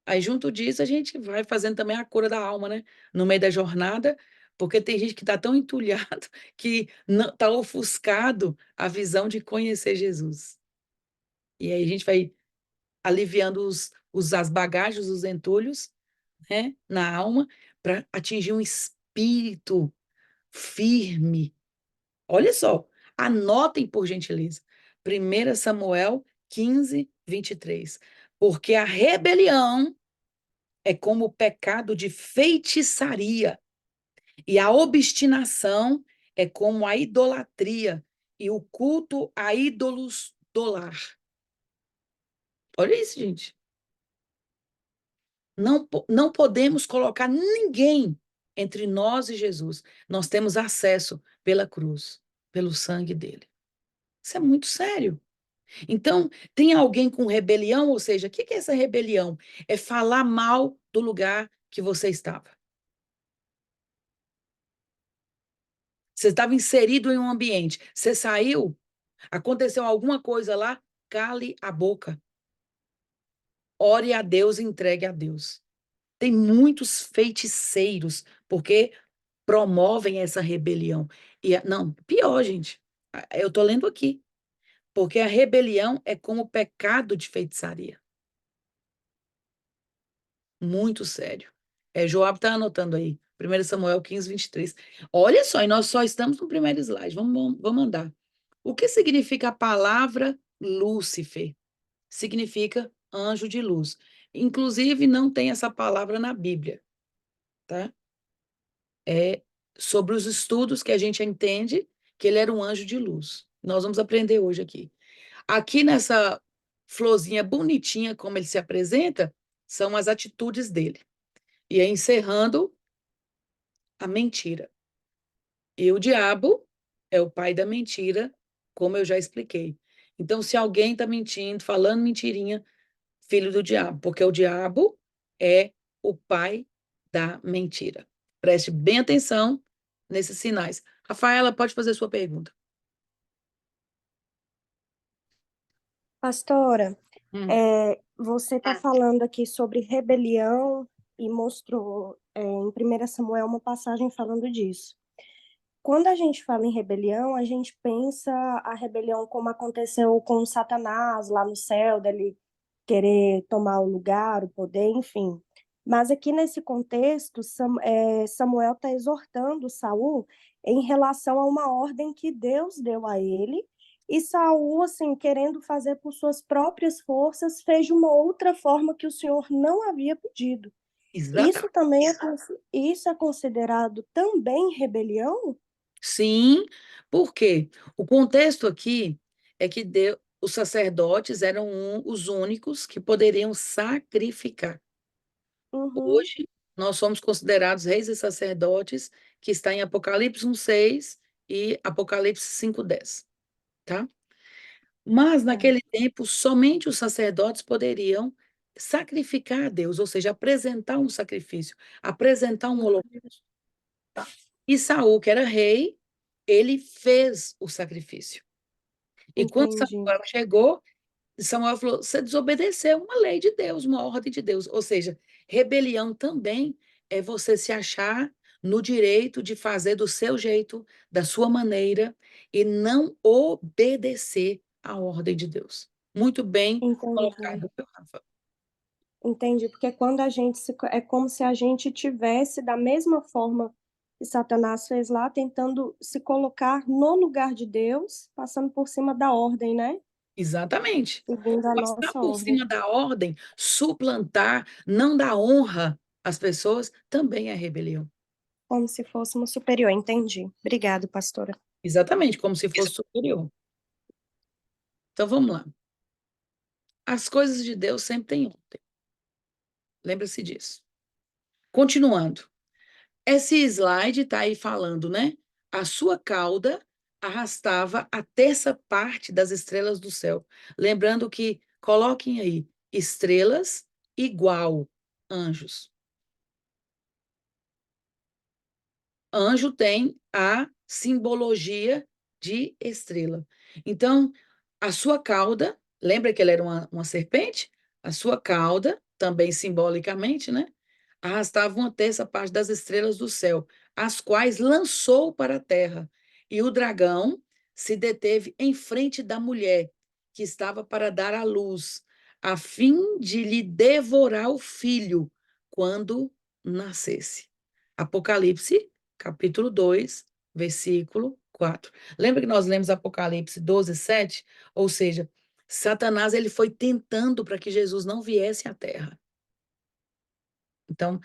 [SPEAKER 1] Aí, junto disso, a gente vai fazendo também a cura da alma, né? No meio da jornada, porque tem gente que está tão entulhado que está ofuscado a visão de conhecer Jesus. E aí a gente vai aliviando as bagagens, os entulhos, né, na alma, para atingir um espírito firme. Olha só, anotem por gentileza. 1 Samuel 15, 23. Porque a rebelião é como o pecado de feitiçaria, e a obstinação é como a idolatria e o culto a ídolos do lar. Olha isso, gente. Não podemos colocar ninguém entre nós e Jesus. Nós temos acesso pela cruz, pelo sangue dele. Isso é muito sério. Então, tem alguém com rebelião, ou seja, o que é essa rebelião? É falar mal do lugar que você estava. Você estava inserido em um ambiente, você saiu, aconteceu alguma coisa lá, cale a boca. Ore a Deus e entregue a Deus. Tem muitos feiticeiros, porque promovem essa rebelião. Não, pior, gente. Eu estou lendo aqui. Porque a rebelião é como o pecado de feitiçaria. Muito sério. Joab está anotando aí. 1 Samuel 15, 23. Olha só, e nós só estamos no primeiro slide. Vamos andar. O que significa a palavra Lúcifer? Significa anjo de luz. Inclusive, não tem essa palavra na Bíblia, tá? É sobre os estudos que a gente entende que ele era um anjo de luz. Nós vamos aprender hoje aqui. Aqui nessa florzinha bonitinha, como ele se apresenta, são as atitudes dele. E aí, encerrando, a mentira. E o diabo é o pai da mentira, como eu já expliquei. Então, se alguém está mentindo, falando mentirinha, filho do diabo, porque o diabo é o pai da mentira. Preste bem atenção nesses sinais. Rafaela, pode fazer sua pergunta.
[SPEAKER 4] Pastora, você está falando aqui sobre rebelião e mostrou em 1 Samuel uma passagem falando disso. Quando a gente fala em rebelião, a gente pensa a rebelião como aconteceu com Satanás lá no céu, dele querer tomar o lugar, o poder, enfim. Mas aqui nesse contexto, Samuel está exortando Saul em relação a uma ordem que Deus deu a ele, e Saul, assim, querendo fazer por suas próprias forças, fez de uma outra forma que o Senhor não havia pedido. Isso também isso é considerado também rebelião?
[SPEAKER 1] Sim, por quê? O contexto aqui é que os sacerdotes eram os únicos que poderiam sacrificar.
[SPEAKER 4] Uhum.
[SPEAKER 1] Hoje, nós somos considerados reis e sacerdotes, que está em Apocalipse 1:6 e Apocalipse 5:10, tá? Mas, naquele tempo, somente os sacerdotes poderiam sacrificar a Deus, ou seja, apresentar um sacrifício, apresentar um holocausto. E Saul, que era rei, ele fez o sacrifício. E quando
[SPEAKER 4] Entendi.
[SPEAKER 1] Samuel chegou, Samuel falou: você desobedeceu uma lei de Deus, uma ordem de Deus. Ou seja, rebelião também é você se achar no direito de fazer do seu jeito, da sua maneira, e não obedecer à ordem de Deus. Muito bem
[SPEAKER 4] Entendi.
[SPEAKER 1] colocado, viu, Rafa?
[SPEAKER 4] Entendi, porque quando a gente é como se a gente tivesse da mesma forma que Satanás fez lá, tentando se colocar no lugar de Deus, passando por cima da ordem, né?
[SPEAKER 1] Exatamente.
[SPEAKER 4] Seguindo a
[SPEAKER 1] Passar
[SPEAKER 4] nossa
[SPEAKER 1] por
[SPEAKER 4] ordem,
[SPEAKER 1] cima da ordem, suplantar, não dar honra às pessoas, também é rebelião.
[SPEAKER 4] como se fôssemos superior. Entendi. Obrigado, pastora.
[SPEAKER 1] Exatamente, como se fosse superior. Então vamos lá. As coisas de Deus sempre têm ontem. Lembra-se disso. Continuando. Esse slide está aí falando, né? A sua cauda arrastava a terça parte das estrelas do céu. Lembrando que, coloquem aí, estrelas igual anjos. Anjo tem a simbologia de estrela. Então, a sua cauda, lembra que ela era uma serpente? A sua cauda, também simbolicamente, né? Arrastava uma terça parte das estrelas do céu, as quais lançou para a terra. E o dragão se deteve em frente da mulher, que estava para dar à luz, a fim de lhe devorar o filho quando nascesse. Apocalipse, capítulo 2, versículo 4. Lembra que nós lemos Apocalipse 12, 7? Ou seja, Satanás ele foi tentando para que Jesus não viesse à terra. Então,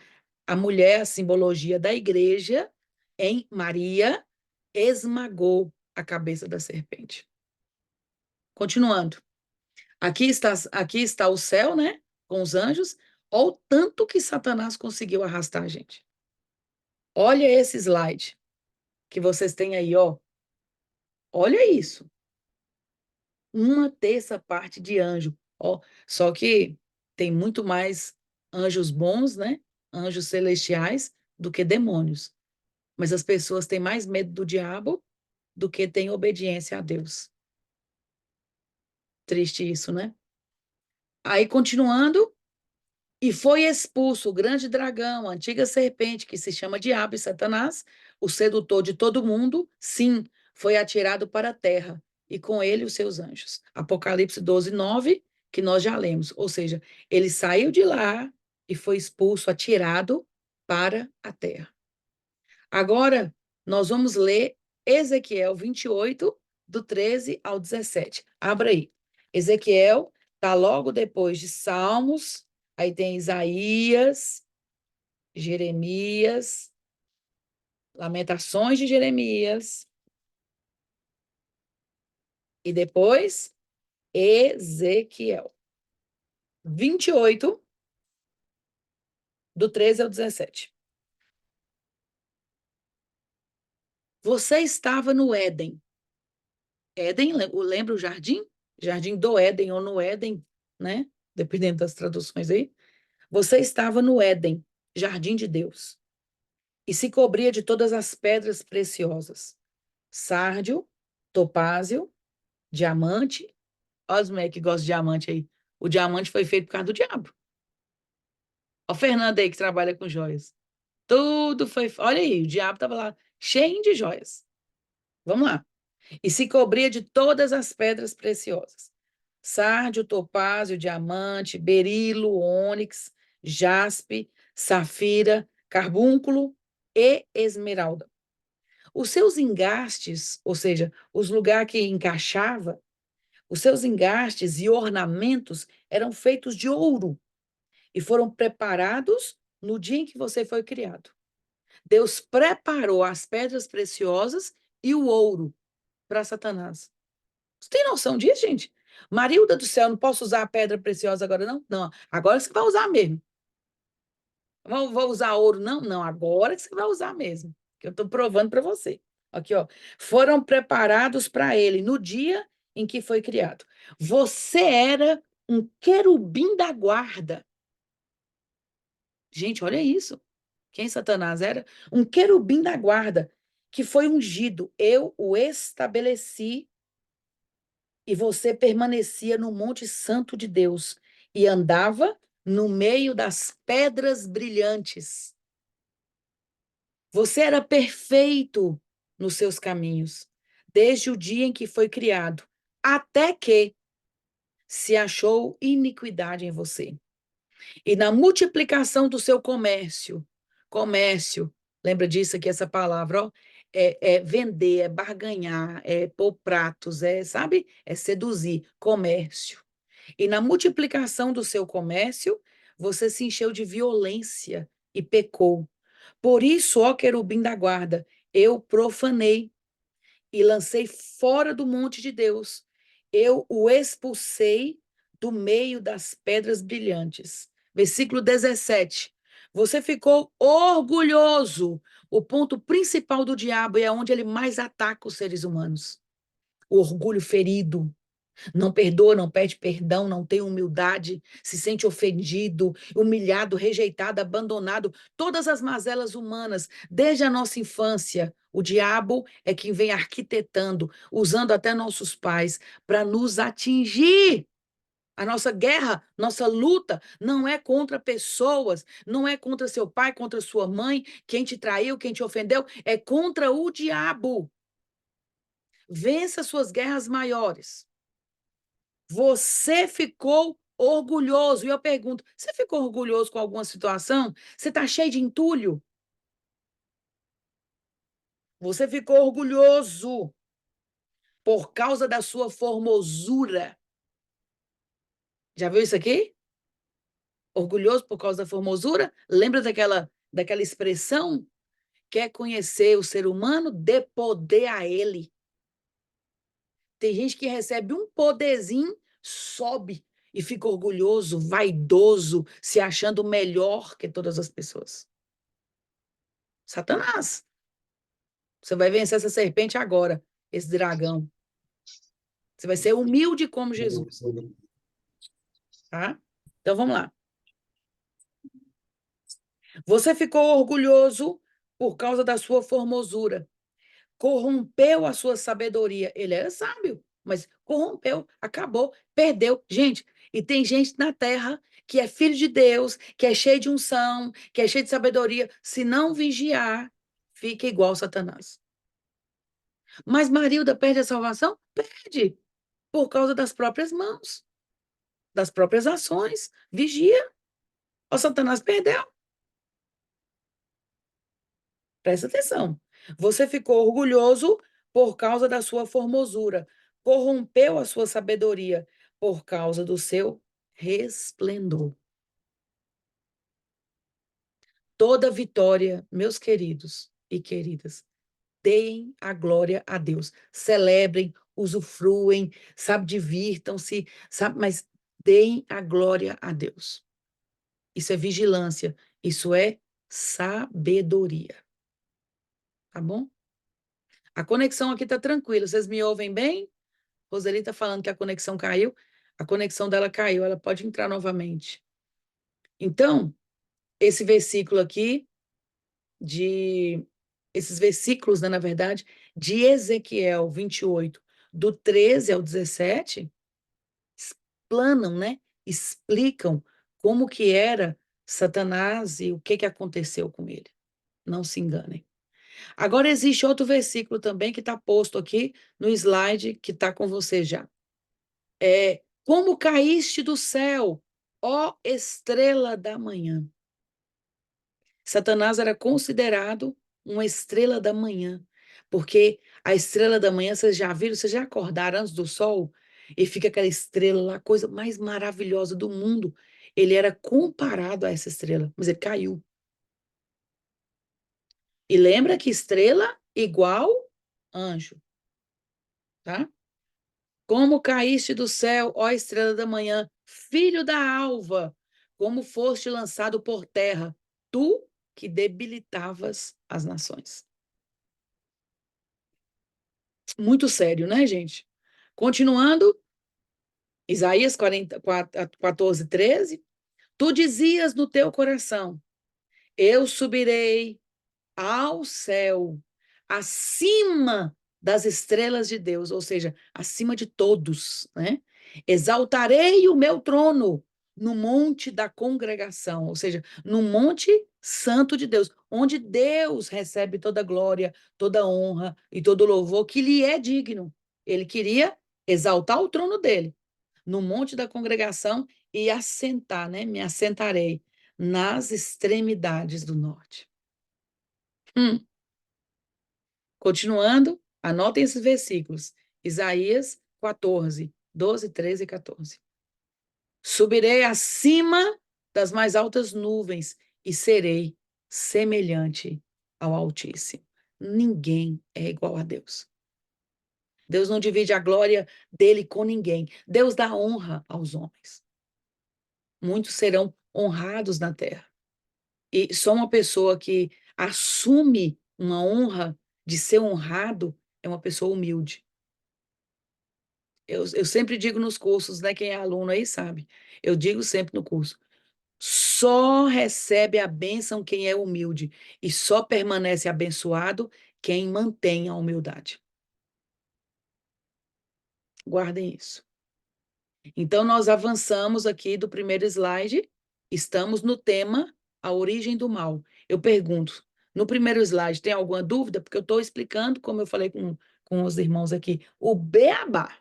[SPEAKER 1] a mulher, a simbologia da igreja, em Maria, esmagou a cabeça da serpente. Continuando. Aqui está o céu, né? Com os anjos. Olha o tanto que Satanás conseguiu arrastar a gente. Olha esse slide que vocês têm aí, ó. Olha isso. Uma terça parte de anjo. Ó, só que tem muito mais anjos bons, né? Anjos celestiais do que demônios. Mas as pessoas têm mais medo do diabo do que têm obediência a Deus. Triste isso, né? Aí, continuando, e foi expulso o grande dragão, a antiga serpente, que se chama Diabo e Satanás, o sedutor de todo mundo, sim, foi atirado para a terra, e com ele os seus anjos. Apocalipse 12, 9, que nós já lemos. Ou seja, ele saiu de lá e foi expulso, atirado para a terra. Agora, nós vamos ler Ezequiel 28, do 13 ao 17. Abra aí. Ezequiel está logo depois de Salmos, aí tem Isaías, Jeremias, Lamentações de Jeremias, e depois Ezequiel. 28, do 13 ao 17. Você estava no Éden. Éden, lembra o jardim? Jardim do Éden ou no Éden, né? Dependendo das traduções aí. Você estava no Éden, jardim de Deus, e se cobria de todas as pedras preciosas: sárdio, topázio, diamante. Olha os moleques que gostam de diamante aí. O diamante foi feito por causa do diabo. Olha o Fernando aí que trabalha com joias. Tudo foi. Olha aí, o diabo estava lá cheio de joias. Vamos lá. E se cobria de todas as pedras preciosas: sárdio, topázio, diamante, berilo, ônix, jaspe, safira, carbúnculo e esmeralda. Os seus engastes, ou seja, os lugares que encaixava, os seus engastes e ornamentos eram feitos de ouro e foram preparados no dia em que você foi criado. Deus preparou as pedras preciosas e o ouro para Satanás. Você tem noção disso, gente? Marilda do céu, não posso usar a pedra preciosa agora, não? Não, agora você vai usar mesmo. Vou usar ouro, não? Não, agora que você vai usar mesmo. Que eu estou provando para você. Aqui, ó. Foram preparados para ele no dia em que foi criado. Você era um querubim da guarda. Gente, olha isso. Quem Satanás era? Um querubim da guarda que foi ungido. Eu o estabeleci e você permanecia no Monte Santo de Deus e andava no meio das pedras brilhantes. Você era perfeito nos seus caminhos, desde o dia em que foi criado, até que se achou iniquidade em você. E na multiplicação do seu comércio, lembra disso aqui, essa palavra, ó, é vender, é barganhar, é pôr pratos, sabe? É seduzir, comércio. E na multiplicação do seu comércio, você se encheu de violência e pecou. Por isso, ó querubim da guarda, eu profanei e lancei fora do monte de Deus. Eu o expulsei do meio das pedras brilhantes. Versículo 17. Você ficou orgulhoso. O ponto principal do diabo é onde ele mais ataca os seres humanos. O orgulho ferido. Não perdoa, não pede perdão, não tem humildade, se sente ofendido, humilhado, rejeitado, abandonado. Todas as mazelas humanas, desde a nossa infância, o diabo é quem vem arquitetando, usando até nossos pais para nos atingir. A nossa guerra, nossa luta não é contra pessoas, não é contra seu pai, contra sua mãe, quem te traiu, quem te ofendeu, é contra o diabo. Vença suas guerras maiores. Você ficou orgulhoso. E eu pergunto, você ficou orgulhoso com alguma situação? Você está cheio de entulho? Você ficou orgulhoso por causa da sua formosura. Já viu isso aqui? Orgulhoso por causa da formosura? Lembra daquela expressão? Quer conhecer o ser humano? Dê poder a ele. Tem gente que recebe um poderzinho, sobe e fica orgulhoso, vaidoso, se achando melhor que todas as pessoas. Satanás. Você vai vencer essa serpente agora, esse dragão. Você vai ser humilde como Jesus, tá? Então vamos lá. Você ficou orgulhoso por causa da sua formosura. Corrompeu a sua sabedoria. Ele era sábio, mas corrompeu, acabou, perdeu. Gente, e tem gente na terra que é filho de Deus, que é cheio de unção, que é cheio de sabedoria. Se não vigiar, fica igual Satanás. Mas Marilda perde a salvação? Perde. Por causa das próprias mãos, das próprias ações. Vigia. O Satanás perdeu. Presta atenção. Você ficou orgulhoso por causa da sua formosura. Corrompeu a sua sabedoria por causa do seu resplendor. Toda vitória, meus queridos e queridas, deem a glória a Deus. Celebrem, usufruem, sabe, divirtam-se, sabe, mas deem a glória a Deus. Isso é vigilância, isso é sabedoria. Tá bom? A conexão aqui tá tranquila, vocês me ouvem bem? Roseli está falando que a conexão caiu. A conexão dela caiu, ela pode entrar novamente. Então, esse versículo aqui, esses versículos, né, na verdade, de Ezequiel 28, do 13 ao 17, explanam, né, explicam como que era Satanás e o que aconteceu com ele. Não se enganem. Agora, existe outro versículo também que está posto aqui no slide que está com você já. Como caíste do céu, ó estrela da manhã. Satanás era considerado uma estrela da manhã, porque a estrela da manhã, vocês já viram, vocês já acordaram antes do sol e fica aquela estrela lá, a coisa mais maravilhosa do mundo. Ele era comparado a essa estrela, mas ele caiu. E lembra que estrela igual anjo, tá? Como caíste do céu, ó estrela da manhã, filho da alva, como foste lançado por terra, tu que debilitavas as nações. Muito sério, né, gente? Continuando, Isaías 14, 13. Tu dizias no teu coração, eu subirei ao céu, acima das estrelas de Deus, ou seja, acima de todos, né? Exaltarei o meu trono no monte da congregação, ou seja, no monte santo de Deus, onde Deus recebe toda a glória, toda a honra e todo o louvor que lhe é digno. Ele queria exaltar o trono dele no monte da congregação e assentar, né? Me assentarei nas extremidades do norte. Continuando, anotem esses versículos. Isaías 14, 12, 13 e 14. Subirei acima das mais altas nuvens e serei semelhante ao Altíssimo. Ninguém é igual a Deus. Deus não divide a glória dele com ninguém. Deus dá honra aos homens. Muitos serão honrados na terra. E só uma pessoa que assume uma honra de ser honrado é uma pessoa humilde. Eu sempre digo nos cursos, né? Quem é aluno aí sabe. Eu digo sempre no curso. Só recebe a bênção quem é humilde. E só permanece abençoado quem mantém a humildade. Guardem isso. Então, nós avançamos aqui do primeiro slide. Estamos no tema a origem do mal. Eu pergunto, no primeiro slide, tem alguma dúvida? Porque eu estou explicando, como eu falei com os irmãos aqui, o beabá.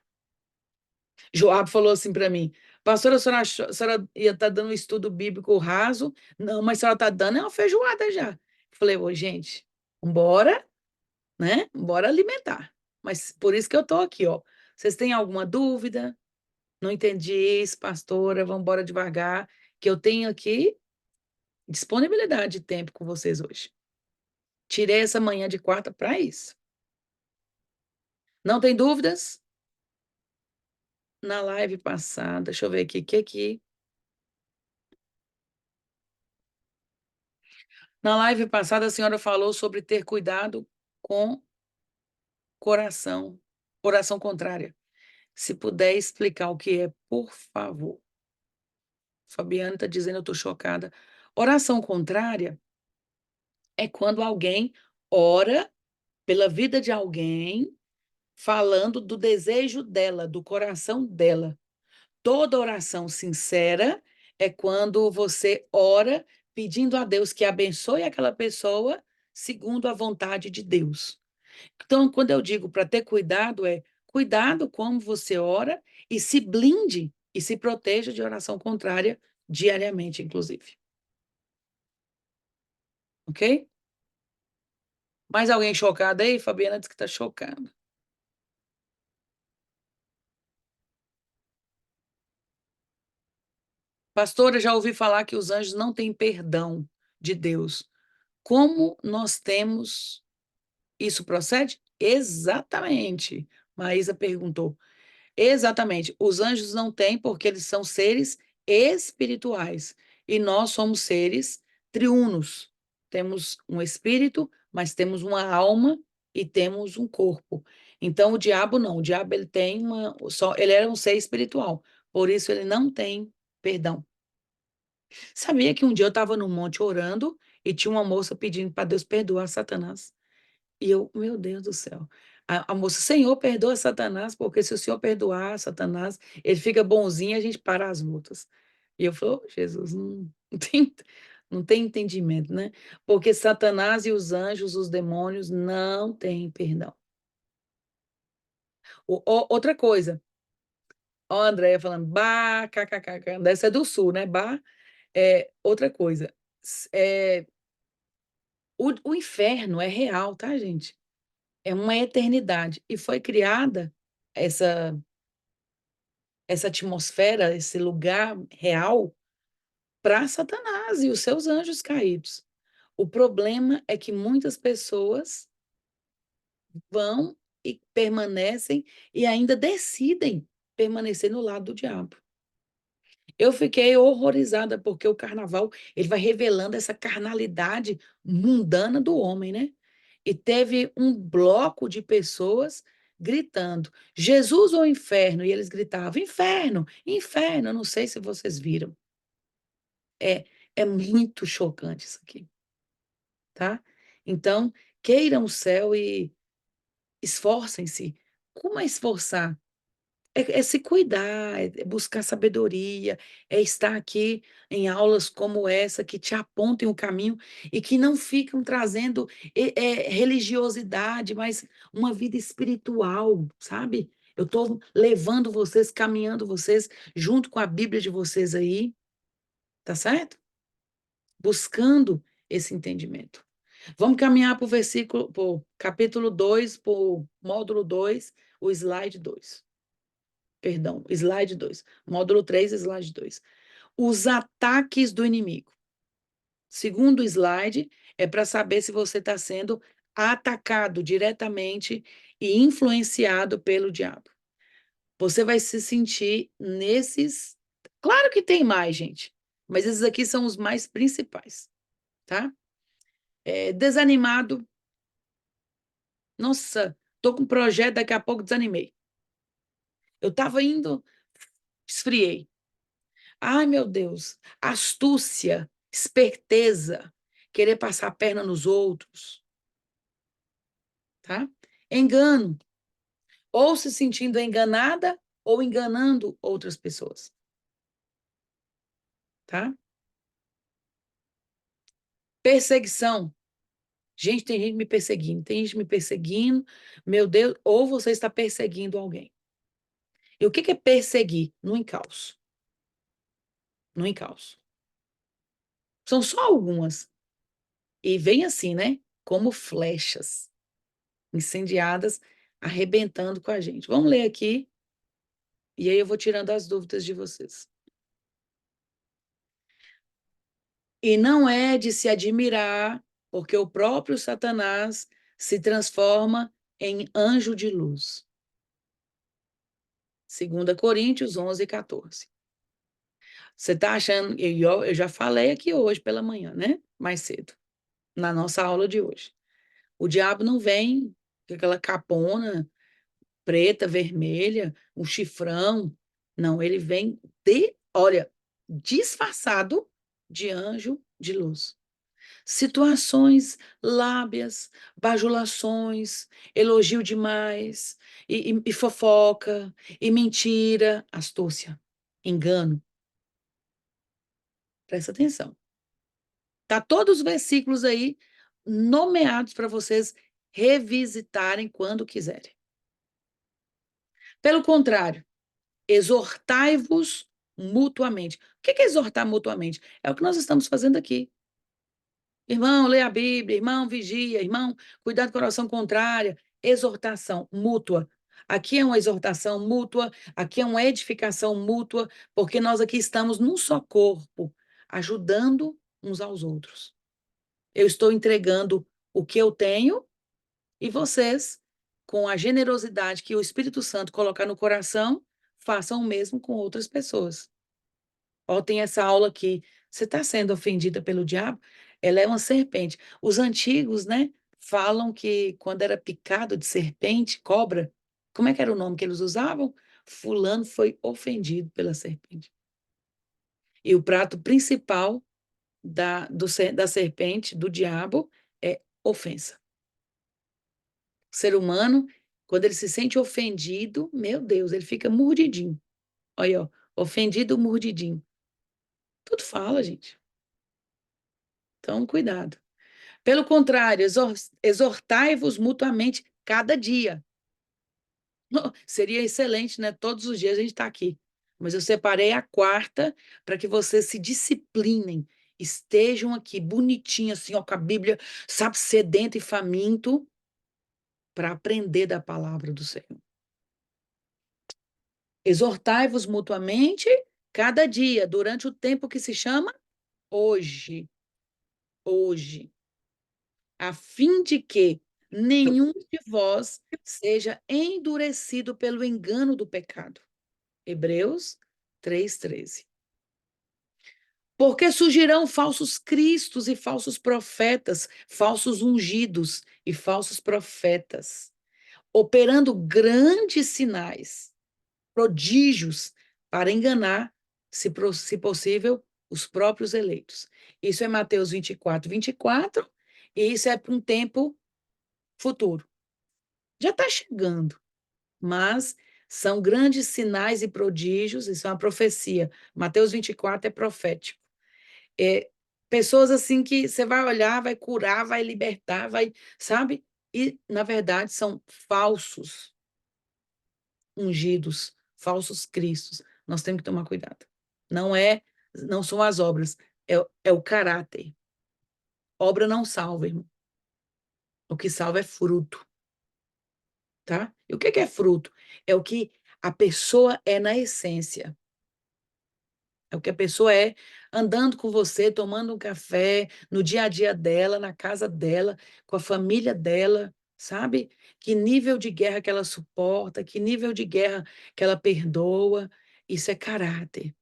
[SPEAKER 1] Joab falou assim para mim, pastora, a senhora ia estar dando um estudo bíblico raso? Não, mas a senhora está dando uma feijoada já. Falei, ô, gente, bora, né? Bora alimentar. Mas por isso que eu estou aqui, ó. Vocês têm alguma dúvida? Não entendi isso, pastora, vamos embora devagar, que eu tenho aqui disponibilidade de tempo com vocês hoje. Tirei essa manhã de quarta para isso. Não tem dúvidas? Na live passada, deixa eu ver aqui, Na live passada, a senhora falou sobre ter cuidado com oração contrária. Se puder explicar o que é, por favor. Fabiana está dizendo, eu estou chocada. Oração contrária é quando alguém ora pela vida de alguém, falando do desejo dela, do coração dela. Toda oração sincera é quando você ora pedindo a Deus que abençoe aquela pessoa segundo a vontade de Deus. Então, quando eu digo para ter cuidado, é cuidado como você ora e se blinde e se proteja de oração contrária diariamente, inclusive. Ok? Mais alguém chocado aí? Fabiana disse que está chocada. Pastora, já ouvi falar que os anjos não têm perdão de Deus. Como nós temos, isso procede? Exatamente. Maísa perguntou. Exatamente. Os anjos não têm porque eles são seres espirituais. E nós somos seres triunos. Temos um espírito, mas temos uma alma e temos um corpo. Então, o diabo não. O diabo ele tem ele era um ser espiritual. Por isso, ele não tem perdão. Sabia que um dia eu estava no monte orando e tinha uma moça pedindo para Deus perdoar Satanás? E eu, meu Deus do céu. A moça, Senhor, perdoa Satanás, porque se o Senhor perdoar Satanás, ele fica bonzinho e a gente para as lutas. E eu falei, oh, Jesus, não tem entendimento, né? Porque Satanás e os anjos, os demônios, não têm perdão. Outra coisa, ó, a Andréia falando, bah, kkkk, dessa é do sul, né? Bah, outra coisa, o inferno é real, tá, gente? É uma eternidade. E foi criada essa, essa atmosfera, esse lugar real para Satanás e os seus anjos caídos. O problema é que muitas pessoas vão e permanecem e ainda decidem permanecer no lado do diabo. Eu fiquei horrorizada porque o carnaval, ele vai revelando essa carnalidade mundana do homem, né? E teve um bloco de pessoas gritando, Jesus ou inferno? E eles gritavam, inferno, inferno. Eu não sei se vocês viram. É muito chocante isso aqui, tá? Então, queiram o céu e esforcem-se. Como é esforçar? É se cuidar, é buscar sabedoria, é estar aqui em aulas como essa, que te apontem o caminho e que não ficam trazendo religiosidade, mas uma vida espiritual, sabe? Eu estou levando vocês, caminhando vocês, junto com a Bíblia de vocês aí, tá certo? Buscando esse entendimento. Vamos caminhar para o versículo, para o capítulo 2, para o módulo 2, o slide 2. Perdão, slide 2. Módulo 3, slide 2. Os ataques do inimigo. Segundo slide, é para saber se você está sendo atacado diretamente e influenciado pelo diabo. Você vai se sentir nesses. Claro que tem mais, gente, mas esses aqui são os mais principais, tá? Desanimado. Nossa, tô com um projeto, daqui a pouco desanimei. Eu estava indo, esfriei. Ai, meu Deus, astúcia, esperteza, querer passar a perna nos outros, tá? Engano, ou se sentindo enganada ou enganando outras pessoas, tá? Perseguição. Gente, tem gente me perseguindo, meu Deus, ou você está perseguindo alguém. E o que é perseguir? No encalço. No encalço. São só algumas. E vem assim, né? Como flechas incendiadas, arrebentando com a gente. Vamos ler aqui, e aí eu vou tirando as dúvidas de vocês. E não é de se admirar, porque o próprio Satanás se transforma em anjo de luz. 2 Coríntios 11, 14. Você está achando, eu já falei aqui hoje pela manhã, né? Mais cedo, na nossa aula de hoje. O diabo não vem com aquela capona preta, vermelha, um chifrão. Não, ele vem olha, disfarçado de anjo de luz. Situações lábias, bajulações, elogio demais, e fofoca, e mentira, astúcia, engano. Presta atenção. Tá todos os versículos aí nomeados para vocês revisitarem quando quiserem. Pelo contrário, exortai-vos mutuamente. O que é exortar mutuamente? É o que nós estamos fazendo aqui. Irmão, lê a Bíblia, irmão, vigia, irmão, cuidado com a oração contrária. Exortação mútua. Aqui é uma exortação mútua, aqui é uma edificação mútua, porque nós aqui estamos num só corpo, ajudando uns aos outros. Eu estou entregando o que eu tenho e vocês, com a generosidade que o Espírito Santo colocar no coração, façam o mesmo com outras pessoas. Ó, tem essa aula aqui. Você está sendo ofendida pelo diabo? Ela é uma serpente. Os antigos, né, falam que quando era picado de serpente, cobra, como é que era o nome que eles usavam? Fulano foi ofendido pela serpente. E o prato principal da serpente, do diabo, é ofensa. O ser humano, quando ele se sente ofendido, meu Deus, ele fica mordidinho. Olha, ó, ofendido, mordidinho. Tudo fala, gente. Então, cuidado. Pelo contrário, exortai-vos mutuamente cada dia. Seria excelente, né? Todos os dias a gente está aqui. Mas eu separei a quarta para que vocês se disciplinem, estejam aqui bonitinho, assim, ó, com a Bíblia, sabe, sedento e faminto, para aprender da palavra do Senhor. Exortai-vos mutuamente cada dia, durante o tempo que se chama hoje. Hoje. A fim de que nenhum de vós seja endurecido pelo engano do pecado. Hebreus 3:13. Porque surgirão falsos cristos e falsos profetas, falsos ungidos e falsos profetas, operando grandes sinais, prodígios, para enganar, se possível, os próprios eleitos. Isso é Mateus 24:24, e isso é para um tempo futuro. Já está chegando, mas São grandes sinais e prodígios, isso é uma profecia. Mateus 24 é profético. Pessoas assim que você vai olhar, vai curar, vai libertar, vai, sabe? E, na verdade, são falsos ungidos, falsos cristos. Nós temos que tomar cuidado. Não são as obras, é o caráter. Obra não salva, irmão. O que salva é fruto, tá? E o que é fruto? É o que a pessoa é na essência. É o que a pessoa é andando com você, tomando um café, no dia a dia dela, na casa dela, com a família dela, sabe? Que nível de guerra que ela suporta, que nível de guerra que ela perdoa. Isso é caráter.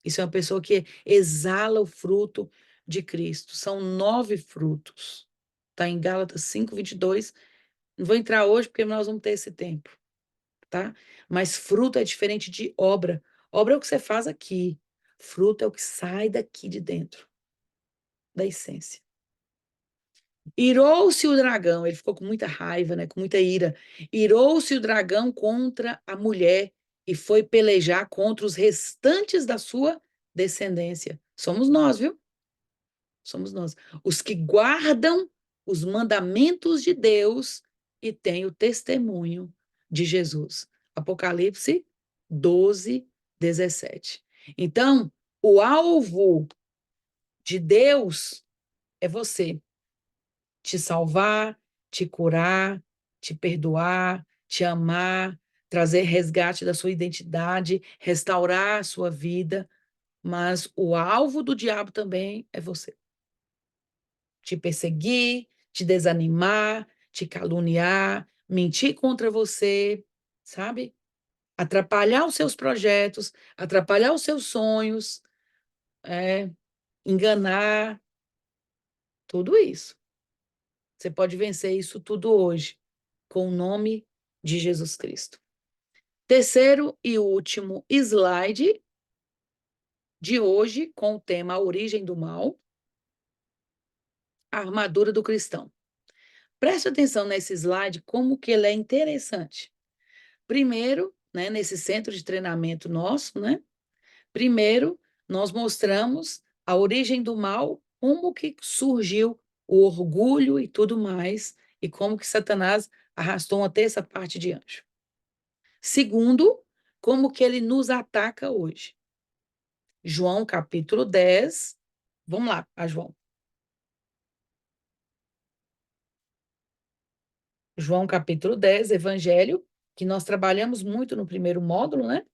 [SPEAKER 1] Isso é uma pessoa que exala o fruto de Cristo. São 9 frutos. Está em Gálatas 5:22. Não vou entrar hoje porque nós vamos ter esse tempo, tá? Mas fruto é diferente de obra. Obra é o que você faz aqui. Fruto é o que sai daqui de dentro, da essência. Irou-se o dragão, ele ficou com muita raiva, né, com muita ira. Irou-se o dragão contra a mulher e foi pelejar contra os restantes da sua descendência. Somos nós, viu? Somos nós. Os que guardam os mandamentos de Deus e têm o testemunho de Jesus. Apocalipse 12:17. Então, o alvo de Deus é você. Te salvar, te curar, te perdoar, te amar, trazer resgate da sua identidade, restaurar a sua vida. Mas o alvo do diabo também é você. Te perseguir, te desanimar, te caluniar, mentir contra você, sabe? Atrapalhar os seus projetos, atrapalhar os seus sonhos, enganar, tudo isso. Você pode vencer isso tudo hoje, com o nome de Jesus Cristo. Terceiro e último slide de hoje, com o tema A Origem do Mal, a armadura do cristão. Preste atenção nesse slide, como que ele é interessante. Primeiro, né, nesse centro de treinamento nosso, né? Primeiro, nós mostramos a origem do mal, como que surgiu o orgulho e tudo mais, e como que Satanás arrastou uma terça parte de anjo. Segundo, como que ele nos ataca hoje. João capítulo 10. Vamos lá, João. João capítulo 10, Evangelho, que nós trabalhamos muito no primeiro módulo, né?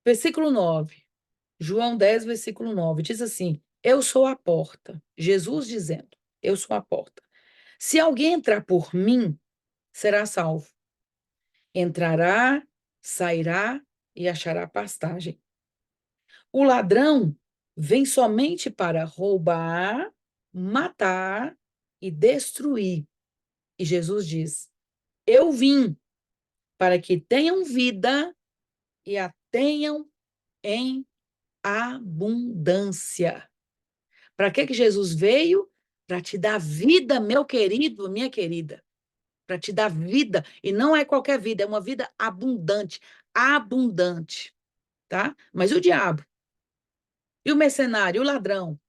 [SPEAKER 1] Versículo 9. João 10, versículo 9. Diz assim: Eu sou a porta. Jesus dizendo: Eu sou a porta. Se alguém entrar por mim, será salvo. Entrará, sairá e achará pastagem. O ladrão vem somente para roubar, matar e destruir. E Jesus diz: Eu vim para que tenham vida e a tenham em abundância. Para que Jesus veio? Para te dar vida, meu querido, minha querida. Para te dar vida. E não é qualquer vida, é uma vida abundante. Abundante. Tá? Mas o diabo? E o mercenário? E o ladrão?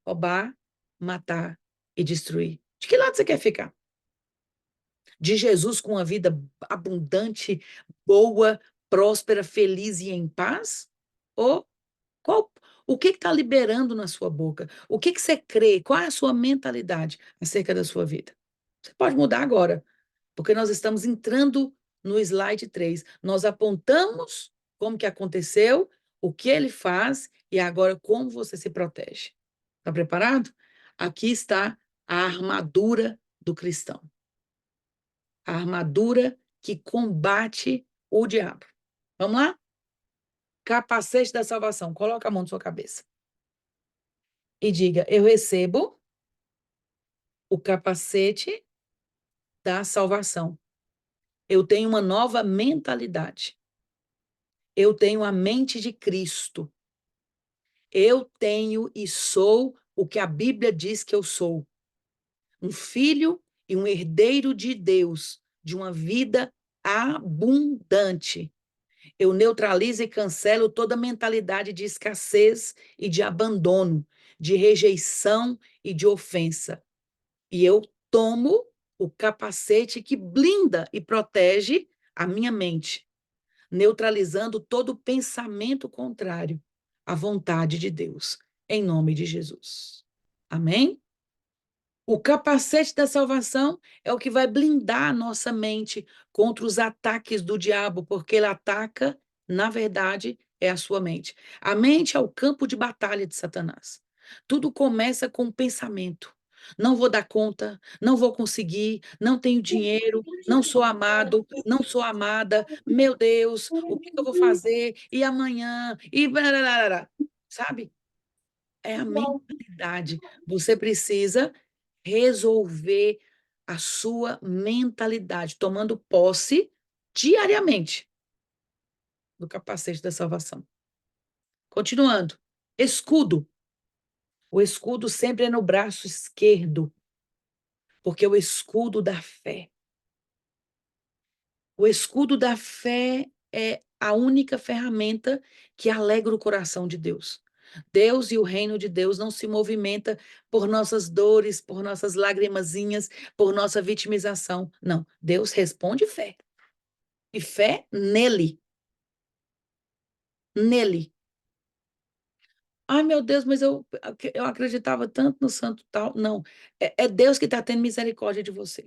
[SPEAKER 1] Roubar, matar e destruir. De que lado você quer ficar? De Jesus com uma vida abundante, boa, próspera, feliz e em paz? Ou o que está liberando na sua boca? O que você crê? Qual é a sua mentalidade acerca da sua vida? Você pode mudar agora, porque nós estamos entrando no slide 3. Nós apontamos como que aconteceu, o que ele faz e agora como você se protege. Está preparado? Aqui está a armadura do cristão. A armadura que combate o diabo. Vamos lá? Capacete da salvação. Coloca a mão na sua cabeça. E diga: eu recebo o capacete da salvação. Eu tenho uma nova mentalidade. Eu tenho a mente de Cristo. Eu tenho e sou o que a Bíblia diz que eu sou. Um filho e um herdeiro de Deus, de uma vida abundante. Eu neutralizo e cancelo toda mentalidade de escassez e de abandono, de rejeição e de ofensa. E eu tomo o capacete que blinda e protege a minha mente, neutralizando todo pensamento contrário à vontade de Deus, em nome de Jesus. Amém? O capacete da salvação é o que vai blindar a nossa mente contra os ataques do diabo, porque ele ataca, na verdade, é a sua mente. A mente é o campo de batalha de Satanás. Tudo começa com o pensamento. Não vou dar conta, não vou conseguir, não tenho dinheiro, não sou amado, não sou amada. Meu Deus, o que eu vou fazer? E amanhã? E blá, sabe? É a mentalidade. Você precisa resolver a sua mentalidade, tomando posse diariamente do capacete da salvação. Continuando. Escudo. O escudo sempre é no braço esquerdo, porque é o escudo da fé. O escudo da fé é a única ferramenta que alegra o coração de Deus. Deus e o reino de Deus não se movimenta por nossas dores, por nossas lagrimazinhas, por nossa vitimização. Não, Deus responde fé. E fé nele. Nele. Ai, meu Deus, mas eu acreditava tanto no santo tal. Não, é Deus que está tendo misericórdia de você.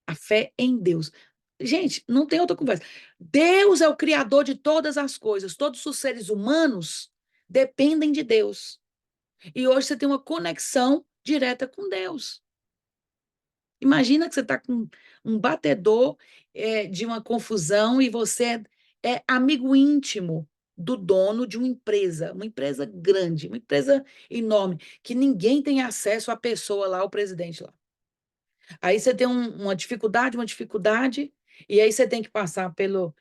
[SPEAKER 1] A fé em Deus. Gente, não tem outra conversa. Deus é o criador de todas as coisas. Todos os seres humanos dependem de Deus. E hoje você tem uma conexão direta com Deus. Imagina que você está com um batedor de uma confusão e você é amigo íntimo do dono de uma empresa grande, uma empresa enorme, que ninguém tem acesso à pessoa lá, ao presidente lá. Aí você tem uma dificuldade, e aí você tem que passar pelo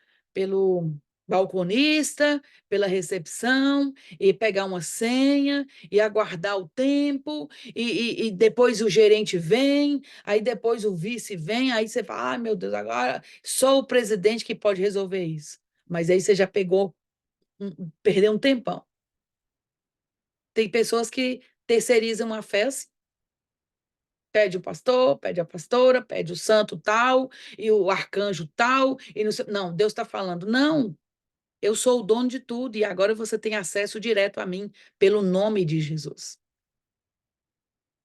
[SPEAKER 1] balconista, pela recepção, e pegar uma senha, e aguardar o tempo, e depois o gerente vem, aí depois o vice vem, aí você fala, ai meu Deus, agora só o presidente que pode resolver isso. Mas aí você já perdeu um tempão. Tem pessoas que terceirizam a fé assim. Pede o pastor, pede a pastora, pede o santo tal, e o arcanjo tal, e não sei. Não, Deus está falando, não, eu sou o dono de tudo, e agora você tem acesso direto a mim, pelo nome de Jesus.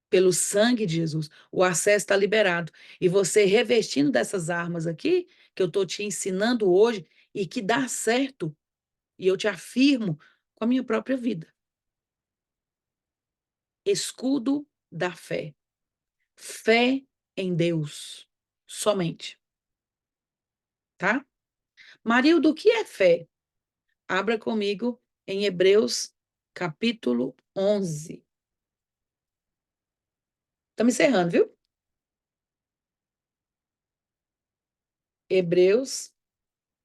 [SPEAKER 1] Pelo sangue de Jesus. O acesso está liberado. E você revestindo dessas armas aqui, que eu estou te ensinando hoje, e que dá certo, e eu te afirmo com a minha própria vida. Escudo da fé. Fé em Deus, somente. Tá? Marildo, o que é fé? Abra comigo em Hebreus, capítulo 11. Estamos encerrando, viu? Hebreus,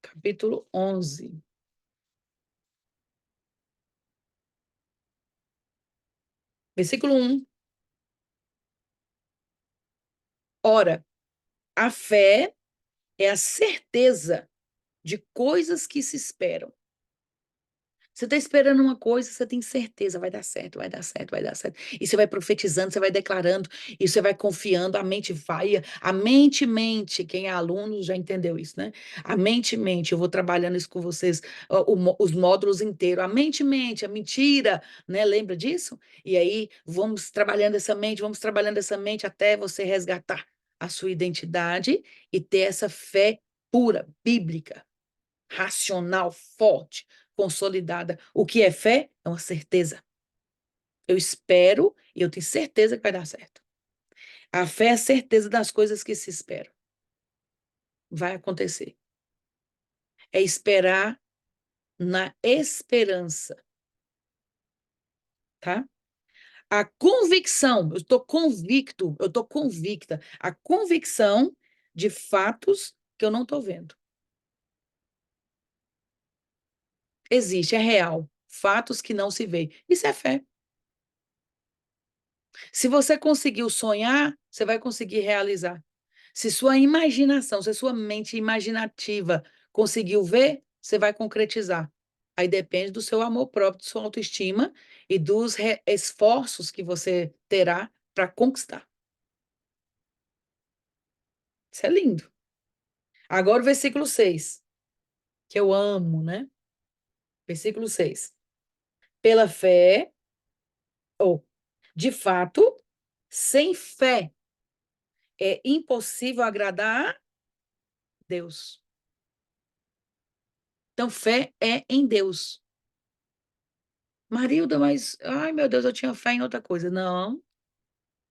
[SPEAKER 1] capítulo 11. Versículo 1. Ora, a fé é a certeza de coisas que se esperam. Você está esperando uma coisa, você tem certeza, vai dar certo, vai dar certo, vai dar certo. E você vai profetizando, você vai declarando, e você vai confiando, a mente vai, a mente, quem é aluno já entendeu isso, né? A mente, eu vou trabalhando isso com vocês, os módulos inteiros, a mente, a mentira, né? Lembra disso? E aí, vamos trabalhando essa mente até você resgatar a sua identidade e ter essa fé pura, bíblica, racional, forte, consolidada. O que é fé? É uma certeza. Eu espero e eu tenho certeza que vai dar certo. A fé é a certeza das coisas que se esperam. Vai acontecer. É esperar na esperança, tá? A convicção, eu estou convicta. A convicção de fatos que eu não estou vendo. Existe, é real. Fatos que não se vê. Isso é fé. Se você conseguiu sonhar, você vai conseguir realizar. Se sua imaginação, se sua mente imaginativa conseguiu ver, você vai concretizar. Aí depende do seu amor próprio, de sua autoestima e dos esforços que você terá para conquistar. Isso é lindo. Agora o versículo 6, que eu amo, né? Versículo 6. Pela fé, ou, de fato, sem fé é impossível agradar a Deus. Então, fé é em Deus. Marilda, mas, ai meu Deus, eu tinha fé em outra coisa. Não,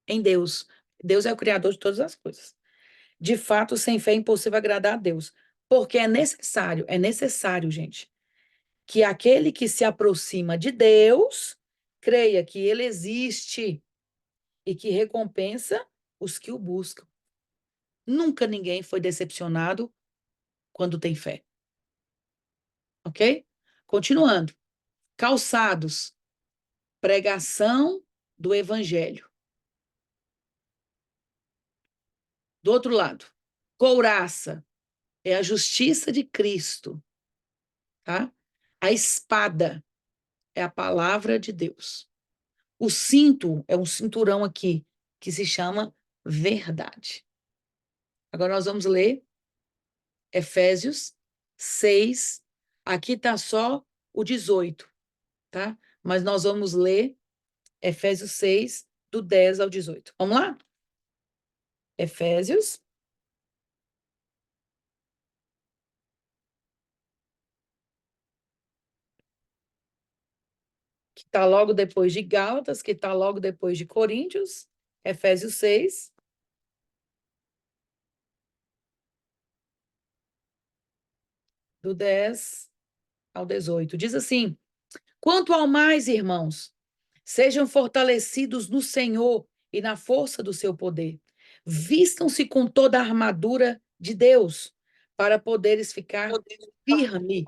[SPEAKER 1] em Deus. Deus é o criador de todas as coisas. De fato, sem fé é impossível agradar a Deus. Porque é necessário, gente, que aquele que se aproxima de Deus creia que ele existe e que recompensa os que o buscam. Nunca ninguém foi decepcionado quando tem fé. Ok? Continuando. Calçados, pregação do evangelho. Do outro lado, couraça é a justiça de Cristo, tá? A espada é a palavra de Deus. O cinto é um cinturão aqui que se chama verdade. Agora nós vamos ler Efésios 6. Aqui está só o 18, tá? Mas nós vamos ler Efésios 6, do 10 ao 18. Vamos lá? Efésios, que está logo depois de Gálatas, que está logo depois de Coríntios, Efésios 6, do 10 ao 18. Diz assim: quanto ao mais, irmãos, sejam fortalecidos no Senhor e na força do seu poder. Vistam-se com toda a armadura de Deus, para poderes ficar firme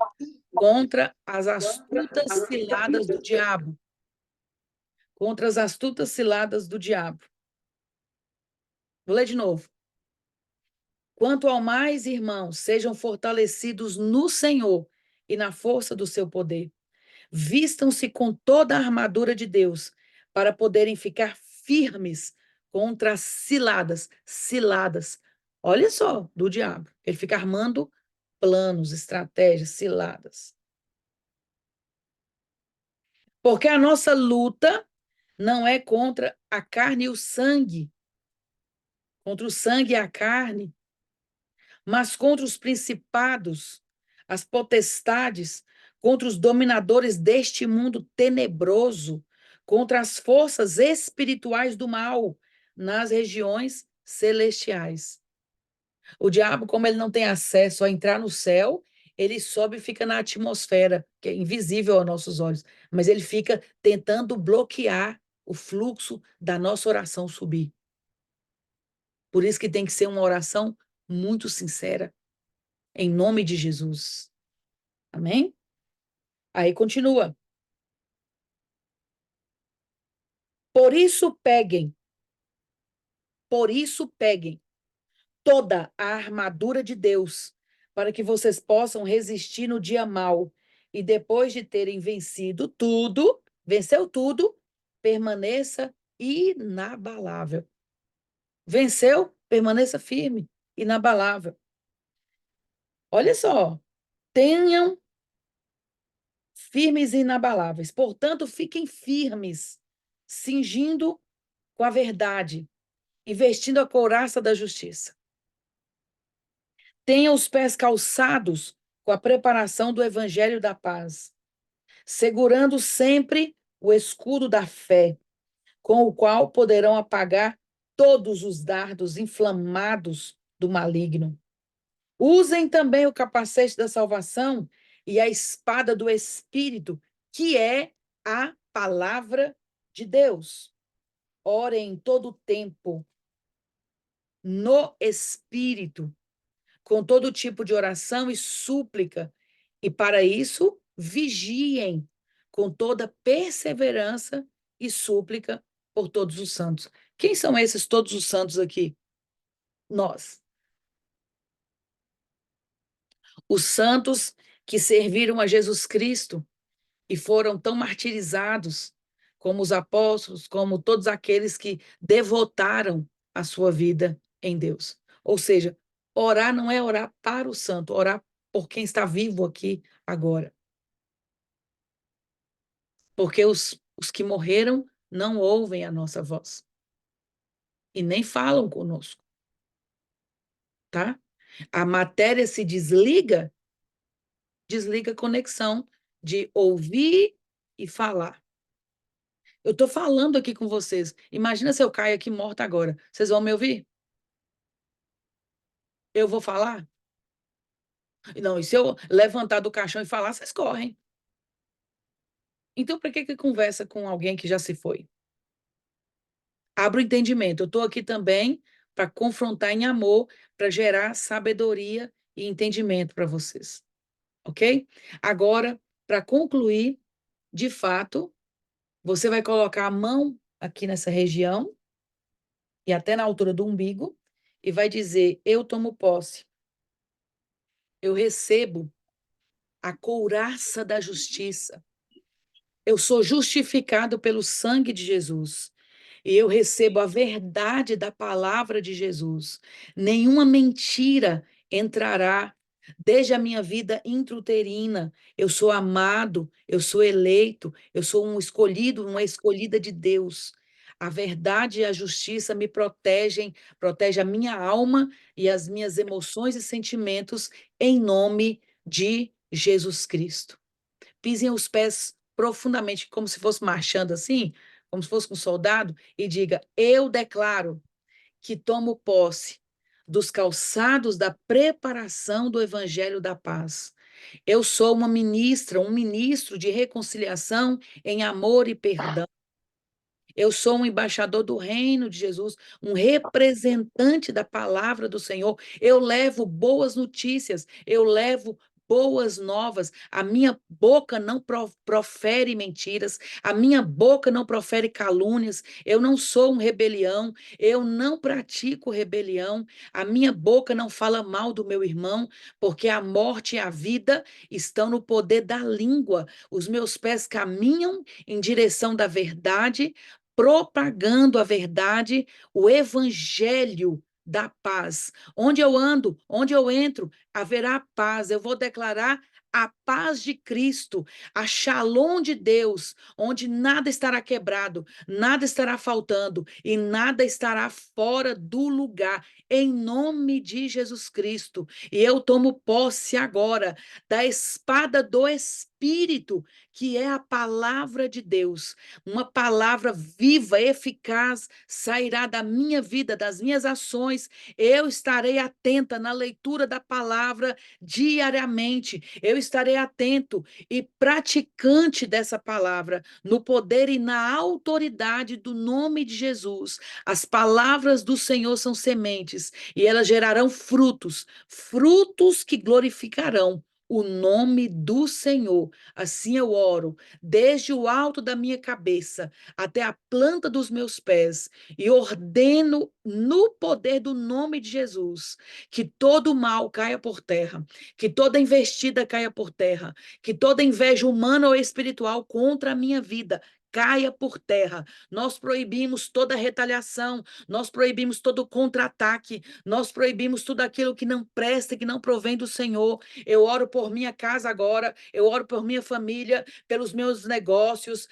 [SPEAKER 1] contra as astutas ciladas do diabo. Contra as astutas ciladas do diabo. Vou ler de novo. Quanto ao mais, irmãos, sejam fortalecidos no Senhor e na força do seu poder. Vistam-se com toda a armadura de Deus, para poderem ficar firmes contra as ciladas. Ciladas. Olha só, do diabo. Ele fica armando planos, estratégias, ciladas. Porque a nossa luta não é contra a carne e o sangue, contra o sangue e a carne, mas contra os principados, as potestades, contra os dominadores deste mundo tenebroso, contra as forças espirituais do mal nas regiões celestiais. O diabo, como ele não tem acesso a entrar no céu, ele sobe e fica na atmosfera, que é invisível aos nossos olhos, mas ele fica tentando bloquear o fluxo da nossa oração subir. Por isso que tem que ser uma oração muito sincera, em nome de Jesus. Amém? Aí continua. Por isso peguem toda a armadura de Deus, para que vocês possam resistir no dia mau e depois de terem vencido tudo, venceu tudo, permaneça inabalável. Venceu, permaneça firme, inabalável. Olha só, tenham firmes e inabaláveis. Portanto, fiquem firmes, cingindo com a verdade e vestindo a couraça da justiça. Tenham os pés calçados com a preparação do evangelho da paz, segurando sempre o escudo da fé, com o qual poderão apagar todos os dardos inflamados do maligno. Usem também o capacete da salvação e a espada do Espírito, que é a palavra de Deus. Orem em todo tempo, no Espírito, com todo tipo de oração e súplica, e para isso vigiem com toda perseverança e súplica por todos os santos. Quem são esses todos os santos aqui? Nós. Os santos que serviram a Jesus Cristo e foram tão martirizados como os apóstolos, como todos aqueles que devotaram a sua vida em Deus. Ou seja, orar não é orar para o santo, orar por quem está vivo aqui agora. Porque os que morreram não ouvem a nossa voz e nem falam conosco, tá? A matéria se desliga a conexão de ouvir e falar. Eu estou falando aqui com vocês. Imagina se eu caio aqui morta agora. Vocês vão me ouvir? Eu vou falar? Não, e se eu levantar do caixão e falar, vocês correm. Então, para que conversa com alguém que já se foi? Abra o entendimento. Eu estou aqui também para confrontar em amor, para gerar sabedoria e entendimento para vocês. Ok? Agora, para concluir, de fato, você vai colocar a mão aqui nessa região e até na altura do umbigo e vai dizer: eu tomo posse. Eu recebo a couraça da justiça. Eu sou justificado pelo sangue de Jesus. E eu recebo a verdade da palavra de Jesus. Nenhuma mentira entrará desde a minha vida intrauterina. Eu sou amado, eu sou eleito, eu sou um escolhido, uma escolhida de Deus. A verdade e a justiça me protegem, protege a minha alma e as minhas emoções e sentimentos em nome de Jesus Cristo. Pisem os pés profundamente, como se fosse marchando assim, como se fosse um soldado, e diga: eu declaro que tomo posse dos calçados da preparação do Evangelho da Paz. Eu sou uma ministra, um ministro de reconciliação em amor e perdão. Eu sou um embaixador do reino de Jesus, um representante da palavra do Senhor. Eu levo boas notícias, eu levo boas novas. A minha boca não profere mentiras, a minha boca não profere calúnias. Eu não sou um rebelião, eu não pratico rebelião. A minha boca não fala mal do meu irmão, porque a morte e a vida estão no poder da língua. Os meus pés caminham em direção da verdade, propagando a verdade, o evangelho da paz. Onde eu ando, onde eu entro, haverá paz. Eu vou declarar a paz de Cristo, a Shalom de Deus, onde nada estará quebrado, nada estará faltando e nada estará fora do lugar, em nome de Jesus Cristo. E eu tomo posse agora da espada do Espírito, que é a palavra de Deus, uma palavra viva, eficaz, sairá da minha vida, das minhas ações. Eu estarei atenta na leitura da palavra diariamente. Eu estarei atento e praticante dessa palavra, no poder e na autoridade do nome de Jesus. As palavras do Senhor são sementes e elas gerarão frutos, frutos que glorificarão o nome do Senhor. Assim eu oro, desde o alto da minha cabeça até a planta dos meus pés, e ordeno no poder do nome de Jesus que todo mal caia por terra, que toda investida caia por terra, que toda inveja humana ou espiritual contra a minha vida caia por terra. Nós proibimos toda retaliação, nós proibimos todo contra-ataque, nós proibimos tudo aquilo que não presta, que não provém do Senhor. Eu oro por minha casa agora, eu oro por minha família, pelos meus negócios,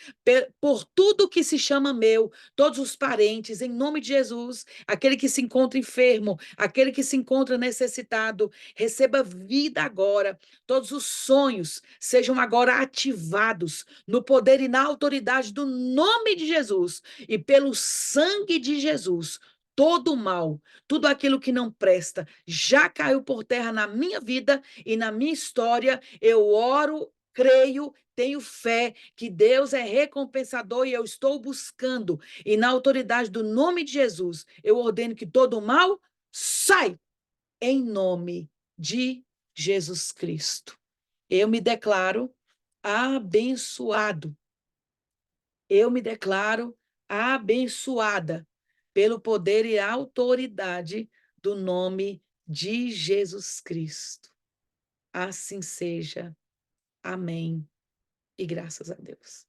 [SPEAKER 1] por tudo que se chama meu, todos os parentes, em nome de Jesus. Aquele que se encontra enfermo, aquele que se encontra necessitado, receba vida agora. Todos os sonhos sejam agora ativados no poder e na autoridade do nome de Jesus e pelo sangue de Jesus. Todo o mal, tudo aquilo que não presta, já caiu por terra na minha vida e na minha história. Eu oro, creio, tenho fé que Deus é recompensador e eu estou buscando. E na autoridade do nome de Jesus, eu ordeno que todo o mal sai em nome de Jesus Cristo. Eu me declaro abençoado. Eu me declaro abençoada pelo poder e autoridade do nome de Jesus Cristo. Assim seja. Amém. E graças a Deus.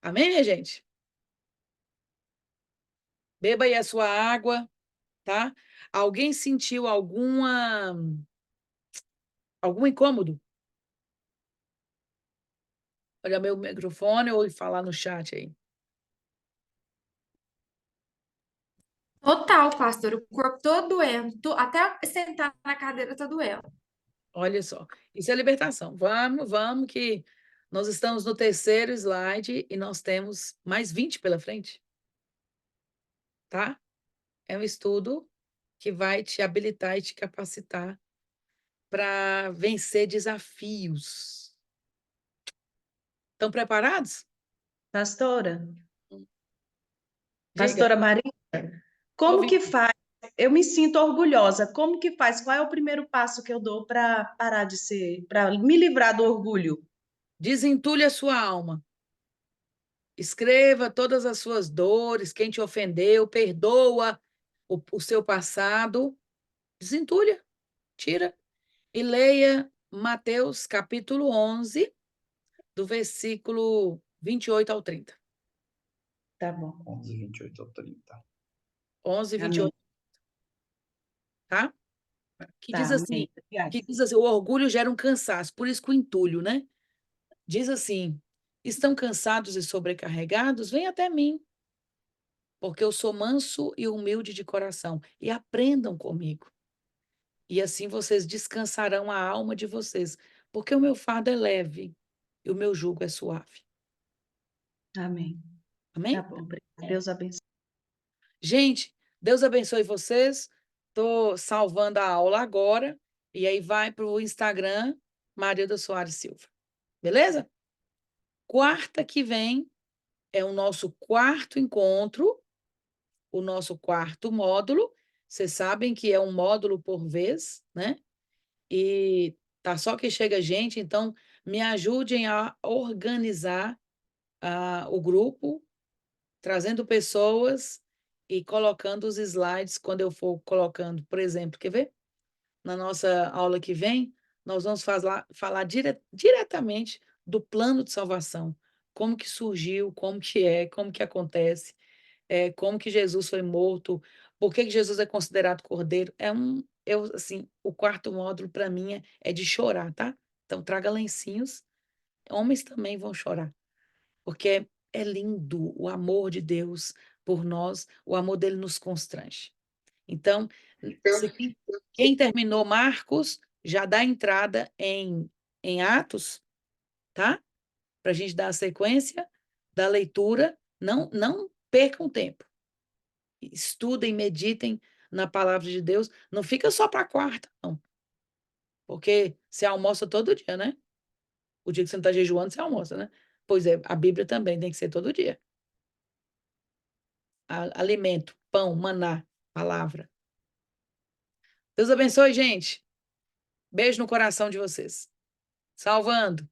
[SPEAKER 1] Amém, minha gente? Beba aí a sua água, tá? Alguém sentiu algum incômodo? Olha meu microfone ou falar no chat aí.
[SPEAKER 3] Total, pastor. O corpo todo doendo. Até sentar na cadeira tá doendo.
[SPEAKER 1] Olha só. Isso é libertação. Vamos, que nós estamos no terceiro slide e nós temos mais 20 pela frente. Tá? É um estudo que vai te habilitar e te capacitar para vencer desafios. Estão preparados?
[SPEAKER 5] Pastora,
[SPEAKER 1] Diga.
[SPEAKER 5] Pastora Maria, como
[SPEAKER 1] Ouvi.
[SPEAKER 5] que faz? Eu me sinto orgulhosa. Como que faz? Qual é o primeiro passo que eu dou para parar de ser, para me livrar do orgulho?
[SPEAKER 1] Desentulhe a sua alma. Escreva todas as suas dores, quem te ofendeu, perdoa o seu passado. Desentulha, tira. E leia Mateus capítulo 11, do versículo 28 ao 30.
[SPEAKER 5] Tá bom.
[SPEAKER 2] 11, 28 ao 30.
[SPEAKER 1] 11,
[SPEAKER 5] Amém.
[SPEAKER 1] 28, tá? Que
[SPEAKER 5] Tá,
[SPEAKER 1] diz assim,
[SPEAKER 5] amém. Obrigada.
[SPEAKER 1] o orgulho gera um cansaço, por isso que o entulho, né? Diz assim, estão cansados e sobrecarregados? Vem até mim, porque eu sou manso e humilde de coração, e aprendam comigo. E assim vocês descansarão a alma de vocês, porque o meu fardo é leve e o meu jugo é suave.
[SPEAKER 5] Amém.
[SPEAKER 1] Amém?
[SPEAKER 5] Tá bom. Obrigada. Deus abençoe.
[SPEAKER 1] Gente, Deus abençoe vocês. Estou salvando a aula agora, e aí vai para o Instagram, Marilda Soares Silva. Beleza? Quarta que vem é o nosso quarto encontro, o nosso quarto módulo. Vocês sabem que é um módulo por vez, né? E tá só que chega gente, então me ajudem a organizar o grupo, trazendo pessoas e colocando os slides quando eu for colocando. Por exemplo, quer ver? Na nossa aula que vem, nós vamos falar diretamente do plano de salvação. Como que surgiu, como que acontece, como que Jesus foi morto, por que que Jesus é considerado cordeiro. Assim, o quarto módulo, para mim, é de chorar, tá? Então, traga lencinhos. Homens também vão chorar, porque é lindo o amor de Deus por nós, o amor dele nos constrange. Então, quem terminou Marcos, já dá entrada em Atos, tá? Para a gente dar a sequência da leitura. Não percam tempo. Estudem, meditem na palavra de Deus. Não fica só para a quarta, não. Porque você almoça todo dia, né? O dia que você não está jejuando, você almoça, né? Pois é, a Bíblia também tem que ser todo dia. Alimento, pão, maná, palavra. Deus abençoe, gente. Beijo no coração de vocês. Salvando.